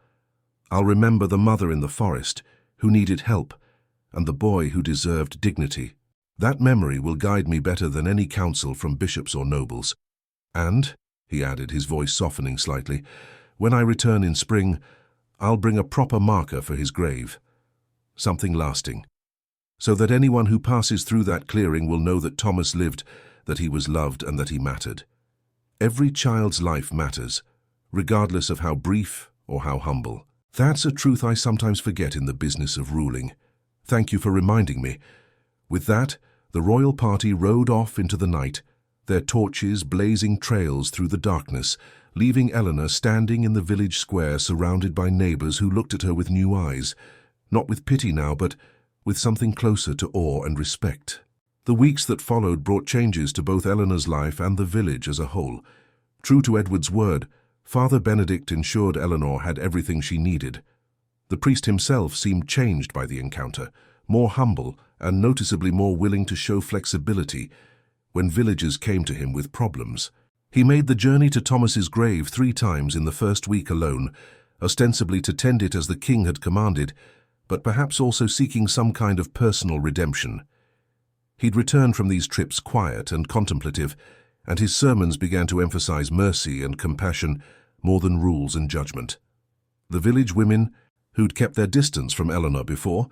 I'll remember the mother in the forest, who needed help, and the boy who deserved dignity. That memory will guide me better than any counsel from bishops or nobles. And," he added, his voice softening slightly, "when I return in spring, I'll bring a proper marker for his grave. Something lasting. So that anyone who passes through that clearing will know that Thomas lived, that he was loved, and that he mattered. Every child's life matters, regardless of how brief or how humble. That's a truth I sometimes forget in the business of ruling. Thank you for reminding me." With that, the royal party rode off into the night, their torches blazing trails through the darkness, leaving Eleanor standing in the village square surrounded by neighbors who looked at her with new eyes, not with pity now, but with something closer to awe and respect. The weeks that followed brought changes to both Eleanor's life and the village as a whole. True to Edward's word, Father Benedict ensured Eleanor had everything she needed. The priest himself seemed changed by the encounter, more humble and noticeably more willing to show flexibility when villagers came to him with problems. He made the journey to Thomas's grave 3 times in the first week alone, ostensibly to tend it as the king had commanded, but perhaps also seeking some kind of personal redemption. He'd returned from these trips quiet and contemplative, and his sermons began to emphasize mercy and compassion more than rules and judgment. The village women, who'd kept their distance from Eleanor before,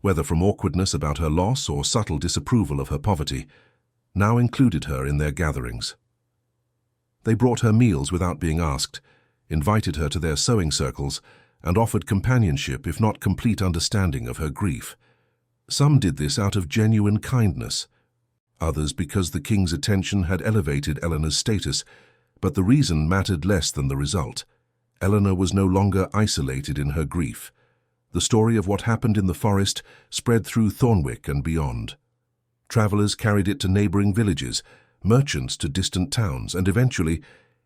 whether from awkwardness about her loss or subtle disapproval of her poverty, now included her in their gatherings. They brought her meals without being asked, invited her to their sewing circles, and offered companionship if not complete understanding of her grief. Some did this out of genuine kindness, others because the king's attention had elevated Eleanor's status, but the reason mattered less than the result. Eleanor was no longer isolated in her grief. The story of what happened in the forest spread through Thornwick and beyond. Travelers carried it to neighboring villages, merchants to distant towns, and eventually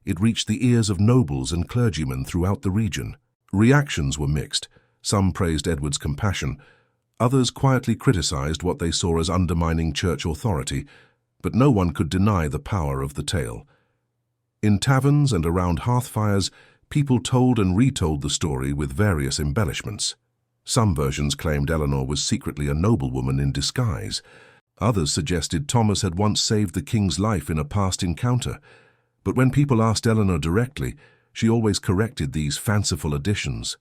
it reached the ears of nobles and clergymen throughout the region. Reactions were mixed. Some praised Edward's compassion. Others quietly criticized what they saw as undermining church authority, but no one could deny the power of the tale. In taverns and around hearthfires, people told and retold the story with various embellishments. Some versions claimed Eleanor was secretly a noblewoman in disguise. Others suggested Thomas had once saved the king's life in a past encounter. But when people asked Eleanor directly, she always corrected these fanciful additions.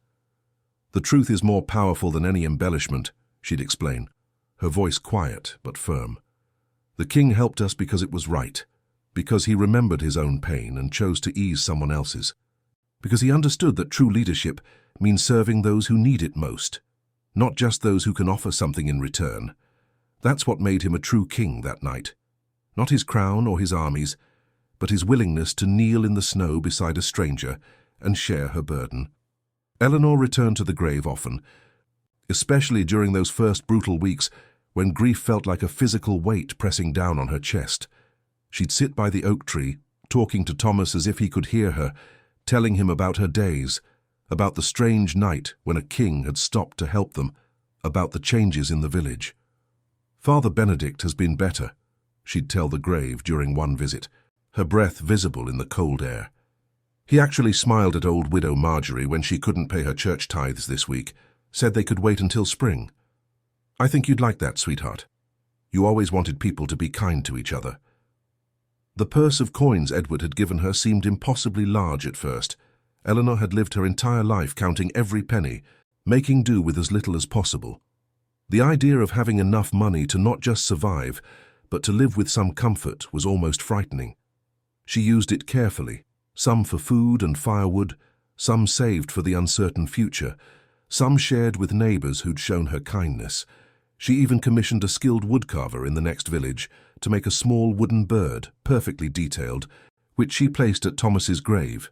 "The truth is more powerful than any embellishment," she'd explain, her voice quiet but firm. "The king helped us because it was right, because he remembered his own pain and chose to ease someone else's, because he understood that true leadership means serving those who need it most, not just those who can offer something in return. That's what made him a true king that night. Not his crown or his armies, but his willingness to kneel in the snow beside a stranger and share her burden. Eleanor returned to the grave often, especially during those first brutal weeks when grief felt like a physical weight pressing down on her chest. She'd sit by the oak tree, talking to Thomas as if he could hear her, telling him about her days, about the strange night when a king had stopped to help them, about the changes in the village. "Father Benedict has been better," she'd tell the grave during one visit, her breath visible in the cold air. He actually smiled at old widow Marjorie when she couldn't pay her church tithes this week, said they could wait until spring. "I think you'd like that, sweetheart. You always wanted people to be kind to each other." The purse of coins Edward had given her seemed impossibly large at first. Eleanor had lived her entire life counting every penny, making do with as little as possible. The idea of having enough money to not just survive, but to live with some comfort was almost frightening. She used it carefully, some for food and firewood, some saved for the uncertain future, some shared with neighbors who'd shown her kindness. She even commissioned a skilled woodcarver in the next village to make a small wooden bird, perfectly detailed, which she placed at Thomas's grave.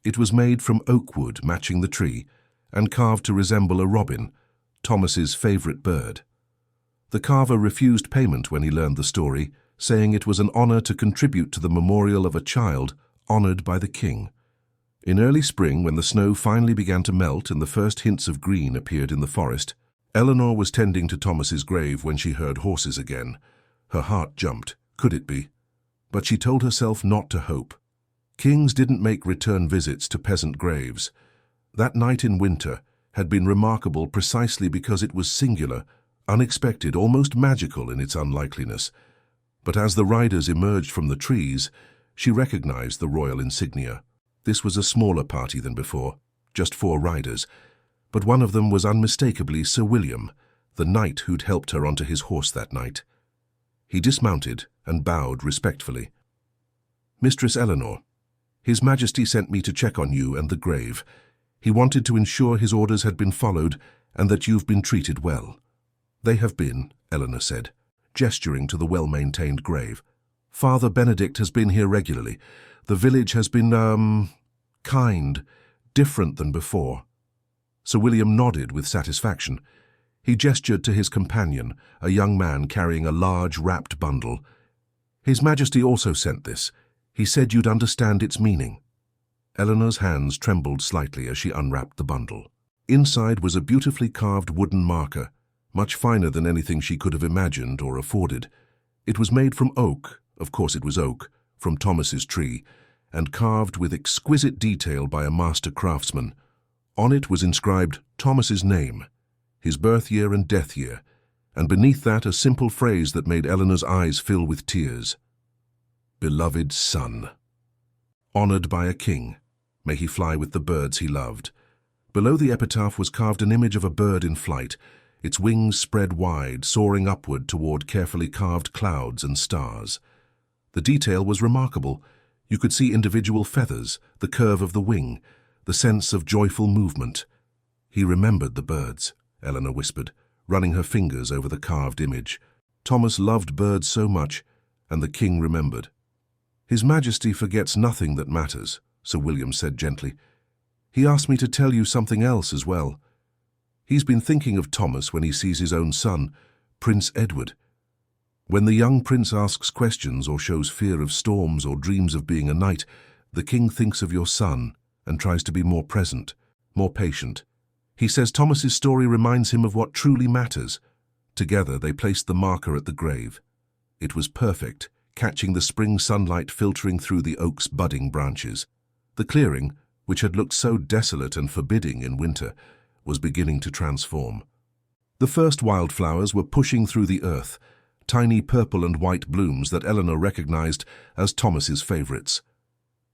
It was made from oak wood matching the tree and carved to resemble a robin, Thomas's favorite bird. The carver refused payment when he learned the story, saying it was an honor to contribute to the memorial of a child honored by the king. In early spring, when the snow finally began to melt and the first hints of green appeared in the forest, Eleanor was tending to Thomas's grave when she heard horses again. Her heart jumped. Could it be? But she told herself not to hope. Kings didn't make return visits to peasant graves. That night in winter had been remarkable precisely because it was singular, unexpected, almost magical in its unlikeliness. But as the riders emerged from the trees, she recognized the royal insignia. This was a smaller party than before, just 4 riders, but one of them was unmistakably Sir William, the knight who'd helped her onto his horse that night. He dismounted and bowed respectfully. "Mistress Eleanor, His Majesty sent me to check on you and the grave. He wanted to ensure his orders had been followed and that you've been treated well." "They have been," Eleanor said, gesturing to the well-maintained grave. "Father Benedict has been here regularly. The village has been, kind, different than before." Sir William nodded with satisfaction. He gestured to his companion, a young man carrying a large wrapped bundle. "His Majesty also sent this. He said you'd understand its meaning." Eleanor's hands trembled slightly as she unwrapped the bundle. Inside was a beautifully carved wooden marker, much finer than anything she could have imagined or afforded. It was made from oak, of course it was oak, from Thomas's tree, and carved with exquisite detail by a master craftsman. On it was inscribed Thomas's name, his birth year and death year, and beneath that a simple phrase that made Eleanor's eyes fill with tears. "Beloved son. Honored by a king. May he fly with the birds he loved." Below the epitaph was carved an image of a bird in flight, its wings spread wide, soaring upward toward carefully carved clouds and stars. The detail was remarkable. You could see individual feathers, the curve of the wing, the sense of joyful movement. "He remembered the birds," Eleanor whispered, running her fingers over the carved image. "Thomas loved birds so much, and the king remembered." "His Majesty forgets nothing that matters," Sir William said gently. "He asked me to tell you something else as well. He's been thinking of Thomas when he sees his own son, Prince Edward. When the young prince asks questions or shows fear of storms or dreams of being a knight, the king thinks of your son and tries to be more present, more patient. He says Thomas's story reminds him of what truly matters." Together they placed the marker at the grave. It was perfect, catching the spring sunlight filtering through the oak's budding branches. The clearing, which had looked so desolate and forbidding in winter, was beginning to transform. The first wildflowers were pushing through the earth, tiny purple and white blooms that Eleanor recognized as Thomas's favorites.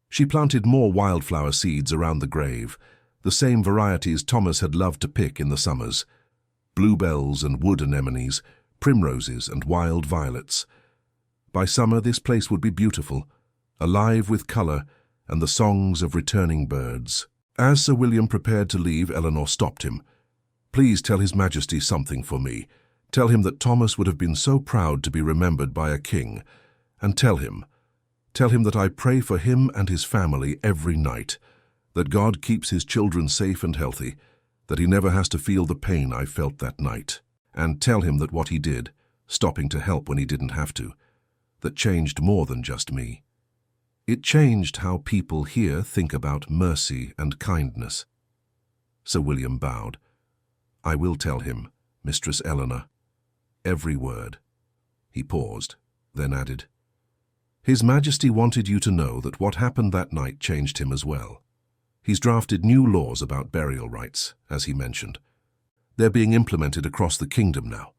She planted more wildflower seeds around the grave, the same varieties Thomas had loved to pick in the summers. Bluebells and wood anemones, primroses and wild violets. By summer this place would be beautiful, alive with color and the songs of returning birds. As Sir William prepared to leave, Eleanor stopped him. "Please tell His Majesty something for me. Tell him that Thomas would have been so proud to be remembered by a king, and tell him that I pray for him and his family every night, that God keeps his children safe and healthy, that he never has to feel the pain I felt that night. And tell him that what he did, stopping to help when he didn't have to, that changed more than just me. It changed how people here think about mercy and kindness. Sir William bowed. I will tell him, Mistress Eleanor, every word. He paused, then added, His Majesty wanted you to know that what happened that night changed him as well. He's drafted new laws about burial rites, as he mentioned. They're being implemented across the kingdom now.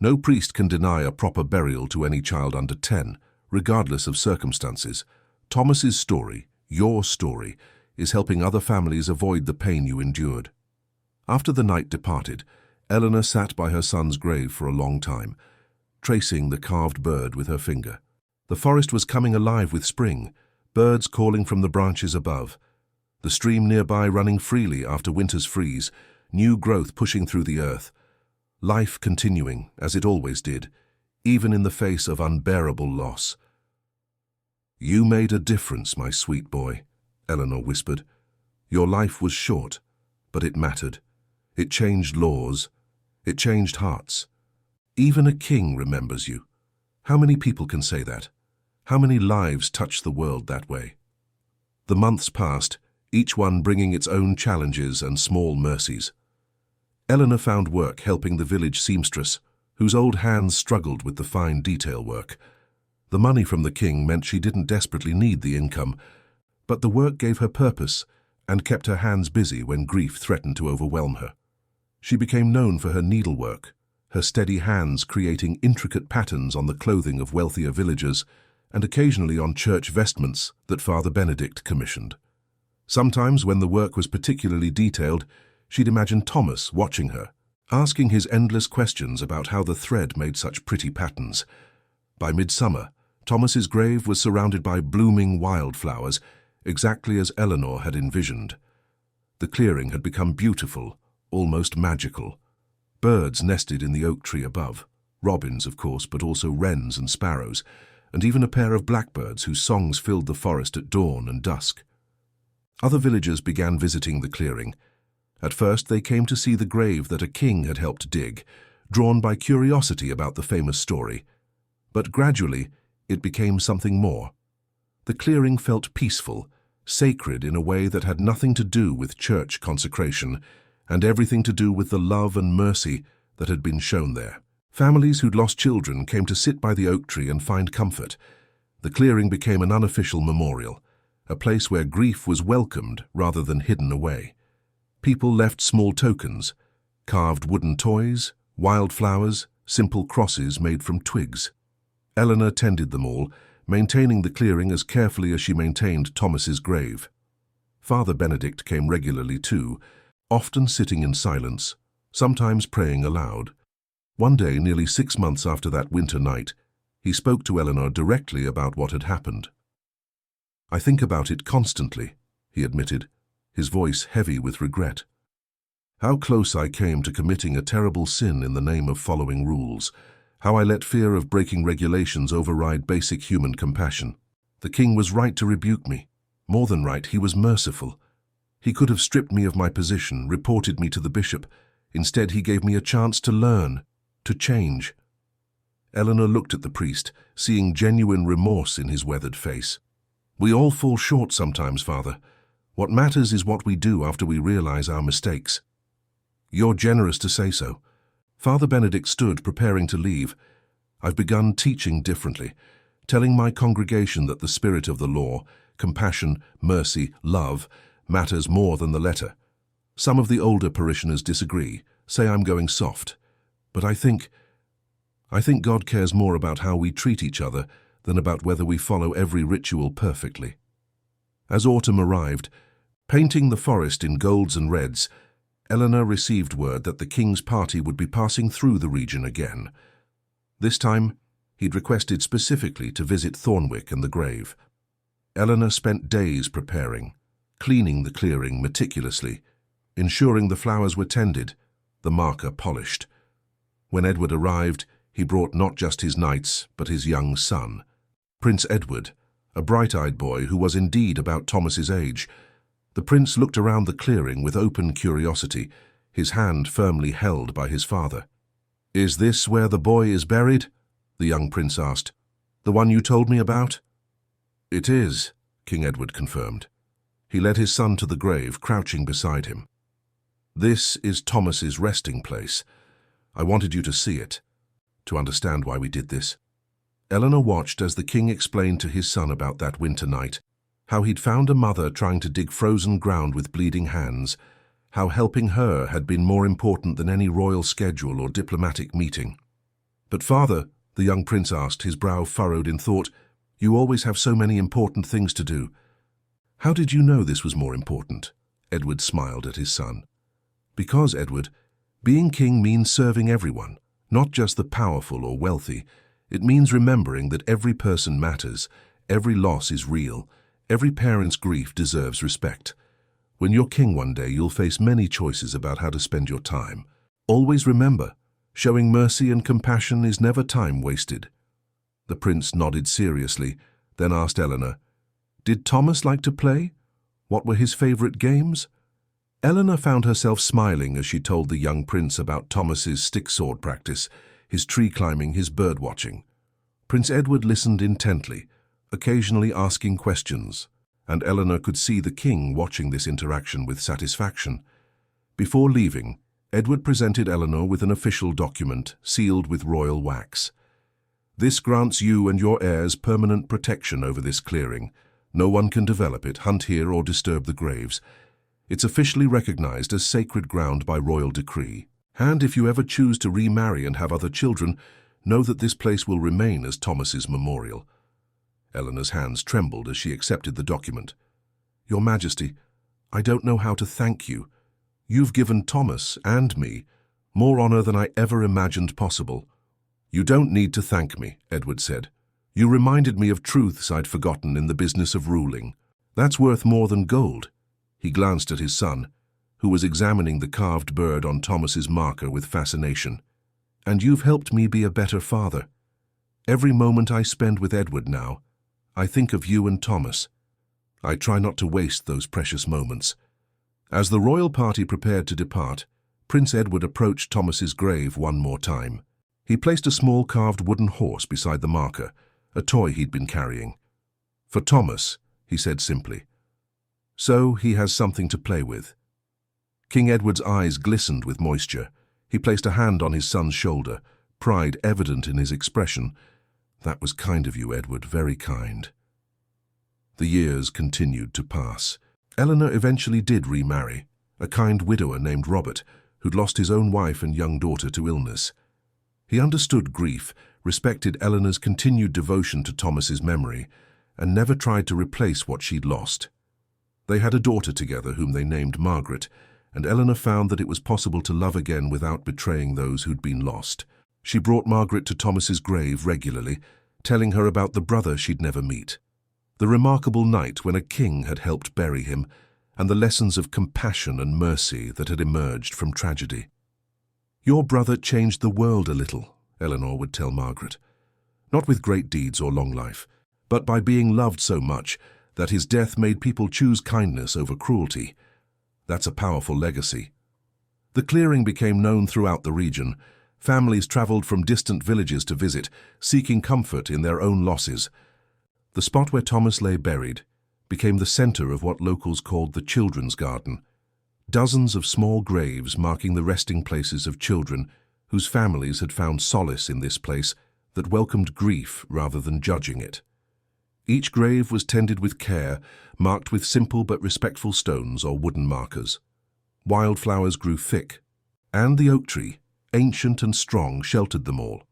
No priest can deny a proper burial to any child under 10, regardless of circumstances. Thomas's story, your story, is helping other families avoid the pain you endured. After the night departed, Eleanor sat by her son's grave for a long time, tracing the carved bird with her finger. The forest was coming alive with spring, birds calling from the branches above, the stream nearby running freely after winter's freeze, new growth pushing through the earth, life continuing as it always did, even in the face of unbearable loss. You made a difference, my sweet boy, Eleanor whispered. Your life was short, but it mattered. It changed laws. It changed hearts. Even a king remembers you. How many people can say that? How many lives touch the world that way? The months passed, each one bringing its own challenges and small mercies. Eleanor found work helping the village seamstress, whose old hands struggled with the fine detail work. The money from the king meant she didn't desperately need the income, but the work gave her purpose and kept her hands busy when grief threatened to overwhelm her. She became known for her needlework, her steady hands creating intricate patterns on the clothing of wealthier villagers and occasionally on church vestments that Father Benedict commissioned. Sometimes, when the work was particularly detailed, she'd imagine Thomas watching her, asking his endless questions about how the thread made such pretty patterns. By midsummer, Thomas's grave was surrounded by blooming wildflowers, exactly as Eleanor had envisioned. The clearing had become beautiful, almost magical. Birds nested in the oak tree above, robins, of course, but also wrens and sparrows, and even a pair of blackbirds whose songs filled the forest at dawn and dusk. Other villagers began visiting the clearing. At first they came to see the grave that a king had helped dig, drawn by curiosity about the famous story. But gradually it became something more. The clearing felt peaceful, sacred in a way that had nothing to do with church consecration, and everything to do with the love and mercy that had been shown there. Families who'd lost children came to sit by the oak tree and find comfort. The clearing became an unofficial memorial, a place where grief was welcomed rather than hidden away. People left small tokens, carved wooden toys, wildflowers, simple crosses made from twigs. Eleanor tended them all, maintaining the clearing as carefully as she maintained Thomas's grave. Father Benedict came regularly too, often sitting in silence, sometimes praying aloud. One day, nearly 6 months after that winter night, he spoke to Eleanor directly about what had happened. I think about it constantly, he admitted, his voice heavy with regret. How close I came to committing a terrible sin in the name of following rules, how I let fear of breaking regulations override basic human compassion. The king was right to rebuke me. More than right, he was merciful. He could have stripped me of my position, reported me to the bishop. Instead, he gave me a chance to learn, to change. Eleanor looked at the priest, seeing genuine remorse in his weathered face. We all fall short sometimes, Father. What matters is what we do after we realize our mistakes. You're generous to say so. Father Benedict stood, preparing to leave. I've begun teaching differently, telling my congregation that the spirit of the law, compassion, mercy, love, matters more than the letter. Some of the older parishioners disagree, say I'm going soft. But I think God cares more about how we treat each other than about whether we follow every ritual perfectly. As autumn arrived, painting the forest in golds and reds, Eleanor received word that the king's party would be passing through the region again. This time, he'd requested specifically to visit Thornwick and the grave. Eleanor spent days preparing, cleaning the clearing meticulously, ensuring the flowers were tended, the marker polished. When Edward arrived, he brought not just his knights, but his young son. Prince Edward, a bright-eyed boy who was indeed about Thomas's age. The prince looked around the clearing with open curiosity, his hand firmly held by his father. "Is this where the boy is buried?" the young prince asked. "The one you told me about?" "It is," King Edward confirmed. He led his son to the grave, crouching beside him. "This is Thomas's resting place. I wanted you to see it, to understand why we did this." Eleanor watched as the king explained to his son about that winter night, how he'd found a mother trying to dig frozen ground with bleeding hands, how helping her had been more important than any royal schedule or diplomatic meeting. "But father," the young prince asked, his brow furrowed in thought, "you always have so many important things to do." "How did you know this was more important?" Edward smiled at his son. "Because, Edward, being king means serving everyone, not just the powerful or wealthy. It means remembering that every person matters, every loss is real, every parent's grief deserves respect. When you're king one day, you'll face many choices about how to spend your time. Always remember, showing mercy and compassion is never time wasted." The prince nodded seriously, then asked Eleanor, "Did Thomas like to play? What were his favorite games?" Eleanor found herself smiling as she told the young prince about Thomas's stick-sword practice, his tree climbing, his bird watching. Prince Edward listened intently, occasionally asking questions, and Eleanor could see the king watching this interaction with satisfaction. Before leaving, Edward presented Eleanor with an official document sealed with royal wax. "This grants you and your heirs permanent protection over this clearing. No one can develop it, hunt here, or disturb the graves. It's officially recognized as sacred ground by royal decree. And if you ever choose to remarry and have other children, know that this place will remain as Thomas's memorial." Eleanor's hands trembled as she accepted the document. "Your Majesty, I don't know how to thank you. You've given Thomas and me more honor than I ever imagined possible." "You don't need to thank me," Edward said. "You reminded me of truths I'd forgotten in the business of ruling. That's worth more than gold." He glanced at his son, who was examining the carved bird on Thomas's marker with fascination. "And you've helped me be a better father. Every moment I spend with Edward now, I think of you and Thomas. I try not to waste those precious moments." As the royal party prepared to depart, Prince Edward approached Thomas's grave one more time. He placed a small carved wooden horse beside the marker, a toy he'd been carrying. "For Thomas," he said simply. "So he has something to play with." King Edward's eyes glistened with moisture. He placed a hand on his son's shoulder, pride evident in his expression. "That was kind of you, Edward, very kind." The years continued to pass. Eleanor eventually did remarry, a kind widower named Robert, who'd lost his own wife and young daughter to illness. He understood grief, respected Eleanor's continued devotion to Thomas's memory, and never tried to replace what she'd lost. They had a daughter together whom they named Margaret, and Eleanor found that it was possible to love again without betraying those who'd been lost. She brought Margaret to Thomas's grave regularly, telling her about the brother she'd never meet, the remarkable night when a king had helped bury him, and the lessons of compassion and mercy that had emerged from tragedy. "Your brother changed the world a little," Eleanor would tell Margaret. "Not with great deeds or long life, but by being loved so much that his death made people choose kindness over cruelty. That's a powerful legacy." The clearing became known throughout the region. Families traveled from distant villages to visit, seeking comfort in their own losses. The spot where Thomas lay buried became the center of what locals called the Children's Garden. Dozens of small graves marking the resting places of children whose families had found solace in this place that welcomed grief rather than judging it. Each grave was tended with care, marked with simple but respectful stones or wooden markers. Wildflowers grew thick, and the oak tree, ancient and strong, sheltered them all.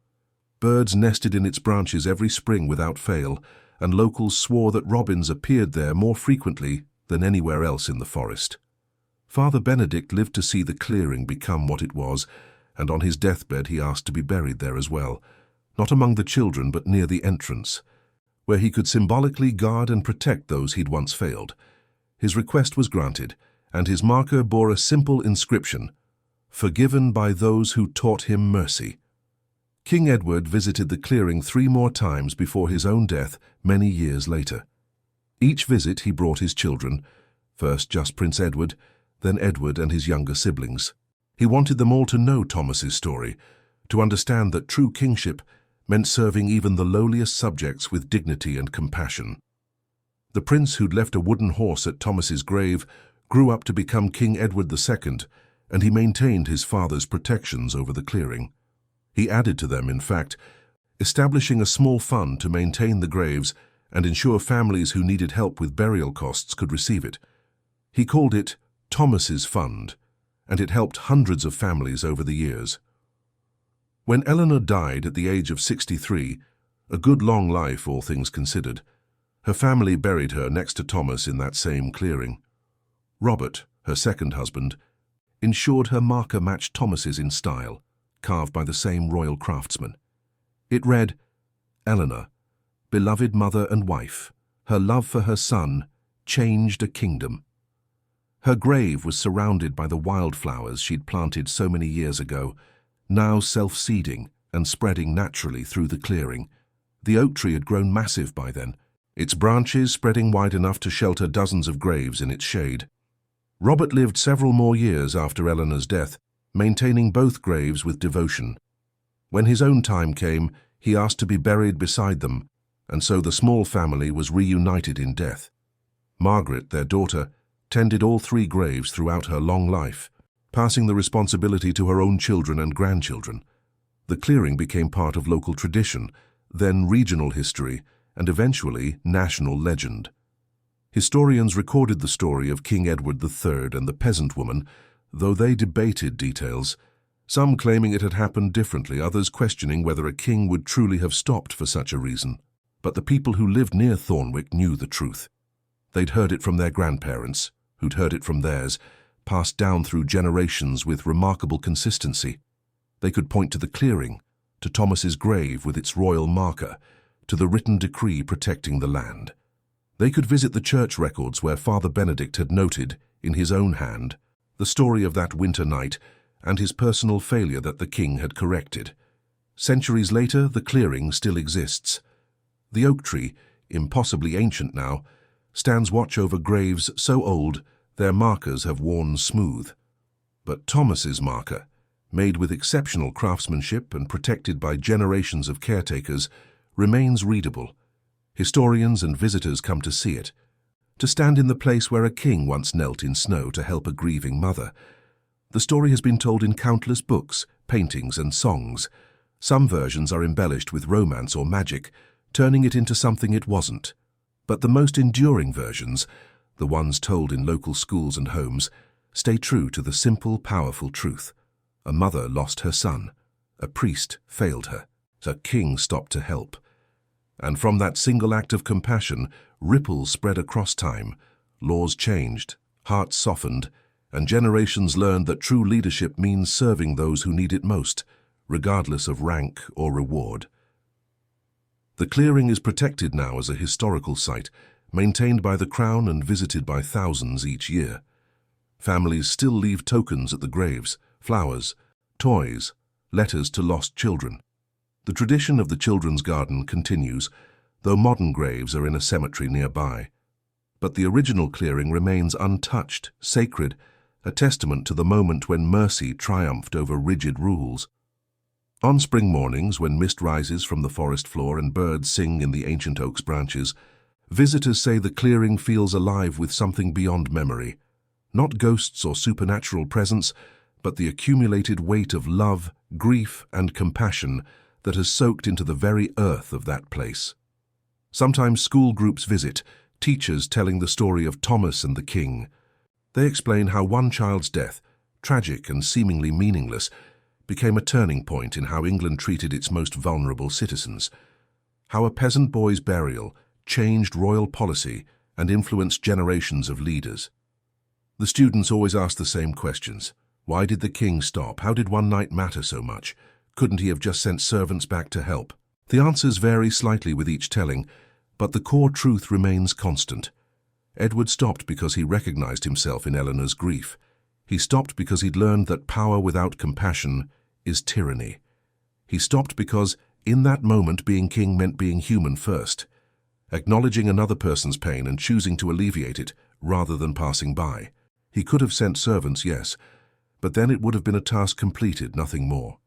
Birds nested in its branches every spring without fail, and locals swore that robins appeared there more frequently than anywhere else in the forest. Father Benedict lived to see the clearing become what it was, and on his deathbed he asked to be buried there as well, not among the children but near the entrance, where he could symbolically guard and protect those he'd once failed. His request was granted, and his marker bore a simple inscription, "Forgiven by those who taught him mercy." King Edward visited the clearing 3 more times before his own death many years later. Each visit he brought his children, first just Prince Edward, then Edward and his younger siblings. He wanted them all to know Thomas's story, to understand that true kingship meant serving even the lowliest subjects with dignity and compassion. The prince who'd left a wooden horse at Thomas's grave grew up to become King Edward II, and he maintained his father's protections over the clearing. He added to them, in fact, establishing a small fund to maintain the graves and ensure families who needed help with burial costs could receive it. He called it Thomas's Fund, and it helped hundreds of families over the years. When Eleanor died at the age of 63, a good long life all things considered, her family buried her next to Thomas in that same clearing. Robert, her second husband, ensured her marker matched Thomas's in style, carved by the same royal craftsman. It read, "Eleanor, beloved mother and wife, her love for her son changed a kingdom." Her grave was surrounded by the wildflowers she'd planted so many years ago, now self-seeding and spreading naturally through the clearing. The oak tree had grown massive by then, its branches spreading wide enough to shelter dozens of graves in its shade. Robert lived several more years after Eleanor's death, maintaining both graves with devotion. When his own time came, he asked to be buried beside them, and so the small family was reunited in death. Margaret, their daughter, tended all 3 graves throughout her long life, passing the responsibility to her own children and grandchildren. The clearing became part of local tradition, then regional history, and eventually national legend. Historians recorded the story of King Edward III and the peasant woman, though they debated details, some claiming it had happened differently, others questioning whether a king would truly have stopped for such a reason. But the people who lived near Thornwick knew the truth. They'd heard it from their grandparents, who'd heard it from theirs, passed down through generations with remarkable consistency. They could point to the clearing, to Thomas's grave with its royal marker, to the written decree protecting the land. They could visit the church records where Father Benedict had noted, in his own hand, the story of that winter night and his personal failure that the king had corrected. Centuries later, the clearing still exists. The oak tree, impossibly ancient now, stands watch over graves so old their markers have worn smooth. But Thomas's marker, made with exceptional craftsmanship and protected by generations of caretakers, remains readable. Historians and visitors come to see it, to stand in the place where a king once knelt in snow to help a grieving mother. The story has been told in countless books, paintings, and songs. Some versions are embellished with romance or magic, turning it into something it wasn't. But the most enduring versions, the ones told in local schools and homes, stay true to the simple, powerful truth. A mother lost her son. A priest failed her. A king stopped to help. And from that single act of compassion, ripples spread across time. Laws changed, hearts softened, and generations learned that true leadership means serving those who need it most, regardless of rank or reward. The clearing is protected now as a historical site, maintained by the Crown and visited by thousands each year. Families still leave tokens at the graves, flowers, toys, letters to lost children. The tradition of the Children's Garden continues, though modern graves are in a cemetery nearby. But the original clearing remains untouched, sacred, a testament to the moment when mercy triumphed over rigid rules. On spring mornings, when mist rises from the forest floor and birds sing in the ancient oak's branches, visitors say the clearing feels alive with something beyond memory. Not ghosts or supernatural presence, but the accumulated weight of love, grief, and compassion that has soaked into the very earth of that place. Sometimes school groups visit, teachers telling the story of Thomas and the king. They explain how one child's death, tragic and seemingly meaningless, became a turning point in how England treated its most vulnerable citizens. How a peasant boy's burial changed royal policy and influenced generations of leaders. The students always ask the same questions. Why did the king stop? How did one night matter so much? Couldn't he have just sent servants back to help? The answers vary slightly with each telling, but the core truth remains constant. Edward stopped because he recognized himself in Eleanor's grief. He stopped because he'd learned that power without compassion is tyranny. He stopped because, in that moment, being king meant being human first, acknowledging another person's pain and choosing to alleviate it rather than passing by. He could have sent servants, yes, but then it would have been a task completed, nothing more.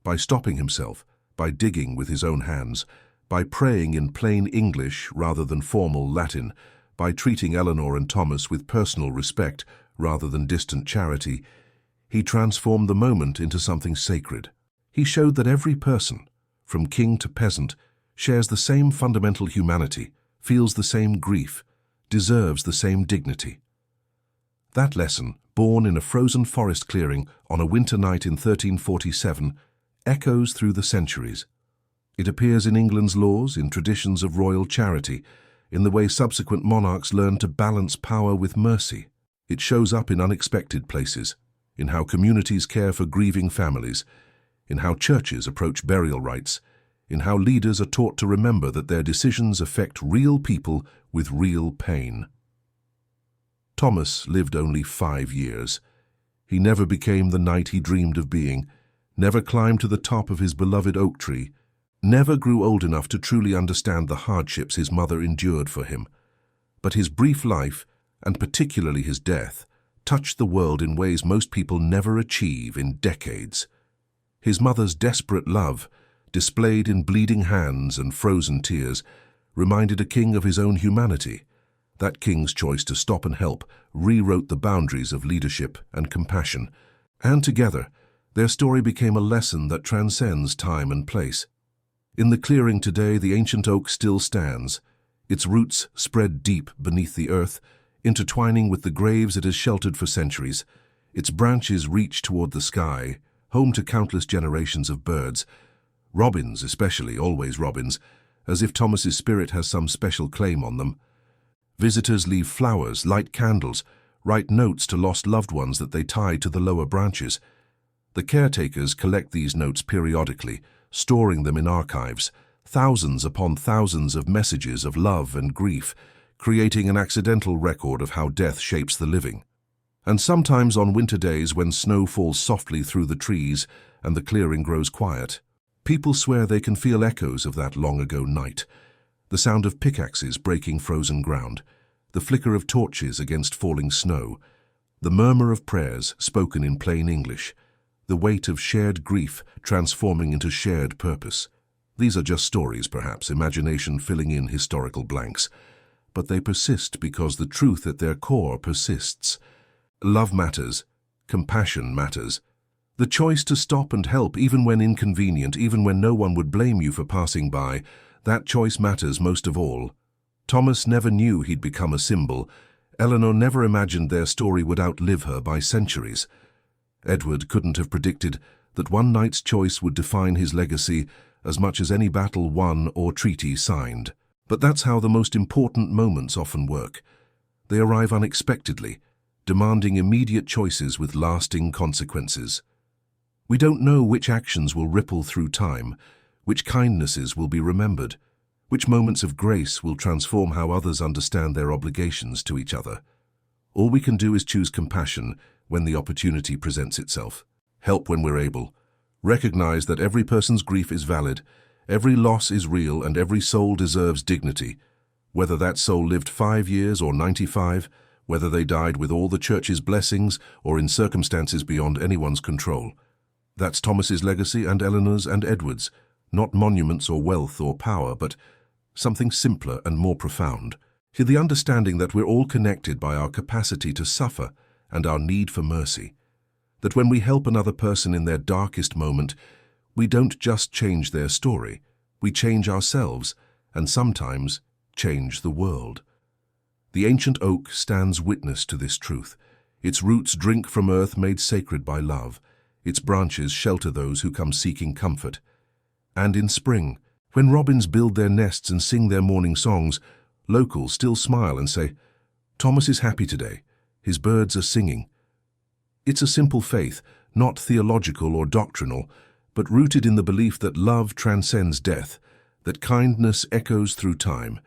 By stopping himself, by digging with his own hands, by praying in plain English rather than formal Latin, by treating Eleanor and Thomas with personal respect rather than distant charity, he transformed the moment into something sacred. He showed that every person, from king to peasant, shares the same fundamental humanity, feels the same grief, deserves the same dignity. That lesson, born in a frozen forest clearing on a winter night in 1347, echoes through the centuries. It appears in England's laws, in traditions of royal charity, in the way subsequent monarchs learned to balance power with mercy. It shows up in unexpected places, in how communities care for grieving families, in how churches approach burial rites, in how leaders are taught to remember that their decisions affect real people with real pain. Thomas lived only 5 years. He never became the knight he dreamed of being, never climbed to the top of his beloved oak tree, never grew old enough to truly understand the hardships his mother endured for him. But his brief life, and particularly his death, touched the world in ways most people never achieve in decades. His mother's desperate love, displayed in bleeding hands and frozen tears, reminded a king of his own humanity. That king's choice to stop and help rewrote the boundaries of leadership and compassion, and together, their story became a lesson that transcends time and place. In the clearing today, the ancient oak still stands, its roots spread deep beneath the earth, intertwining with the graves it has sheltered for centuries. Its branches reach toward the sky, home to countless generations of birds, robins especially, always robins, as if Thomas's spirit has some special claim on them. Visitors leave flowers, light candles, write notes to lost loved ones that they tie to the lower branches. The caretakers collect these notes periodically, storing them in archives, thousands upon thousands of messages of love and grief, creating an accidental record of how death shapes the living. And sometimes on winter days when snow falls softly through the trees and the clearing grows quiet, people swear they can feel echoes of that long-ago night, the sound of pickaxes breaking frozen ground, the flicker of torches against falling snow, the murmur of prayers spoken in plain English, the weight of shared grief transforming into shared purpose. These are just stories, perhaps, imagination filling in historical blanks, but they persist because the truth at their core persists. Love matters. Compassion matters. The choice to stop and help, even when inconvenient, even when no one would blame you for passing by, that choice matters most of all. Thomas never knew he'd become a symbol. Eleanor never imagined their story would outlive her by centuries. Edward couldn't have predicted that one knight's choice would define his legacy as much as any battle won or treaty signed. But that's how the most important moments often work. They arrive unexpectedly, demanding immediate choices with lasting consequences. We don't know which actions will ripple through time, which kindnesses will be remembered, which moments of grace will transform how others understand their obligations to each other. All we can do is choose compassion when the opportunity presents itself, help when we're able, recognize that every person's grief is valid, every loss is real, and every soul deserves dignity. Whether that soul lived 5 years or 95, whether they died with all the church's blessings or in circumstances beyond anyone's control. That's Thomas's legacy and Eleanor's and Edward's, not monuments or wealth or power, but something simpler and more profound. To the understanding that we're all connected by our capacity to suffer and our need for mercy. That when we help another person in their darkest moment, we don't just change their story, we change ourselves, and sometimes change the world. The ancient oak stands witness to this truth. Its roots drink from earth made sacred by love. Its branches shelter those who come seeking comfort. And in spring, when robins build their nests and sing their morning songs, locals still smile and say, "Thomas is happy today. His birds are singing." It's a simple faith, not theological or doctrinal, but rooted in the belief that love transcends death, that kindness echoes through time,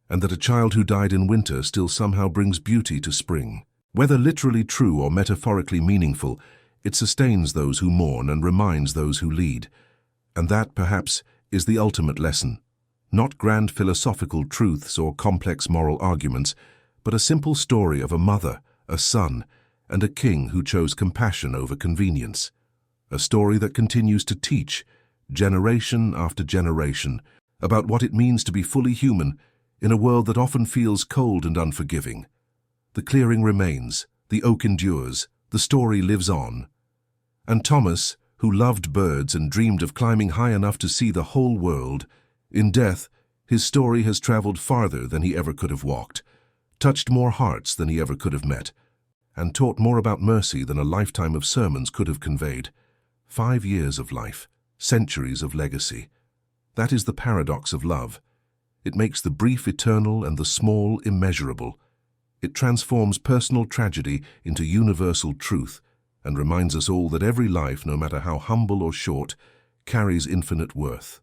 and that a child who died in winter still somehow brings beauty to spring. Whether literally true or metaphorically meaningful, it sustains those who mourn and reminds those who lead. And that, perhaps, is the ultimate lesson. Not grand philosophical truths or complex moral arguments, but a simple story of a mother, a son, and a king who chose compassion over convenience. A story that continues to teach, generation after generation, about what it means to be fully human in a world that often feels cold and unforgiving. The clearing remains, the oak endures, the story lives on. And Thomas, who loved birds and dreamed of climbing high enough to see the whole world, in death, his story has traveled farther than he ever could have walked, touched more hearts than he ever could have met, and taught more about mercy than a lifetime of sermons could have conveyed. 5 years of life, centuries of legacy. That is the paradox of love. It makes the brief eternal and the small immeasurable. It transforms personal tragedy into universal truth and reminds us all that every life, no matter how humble or short, carries infinite worth.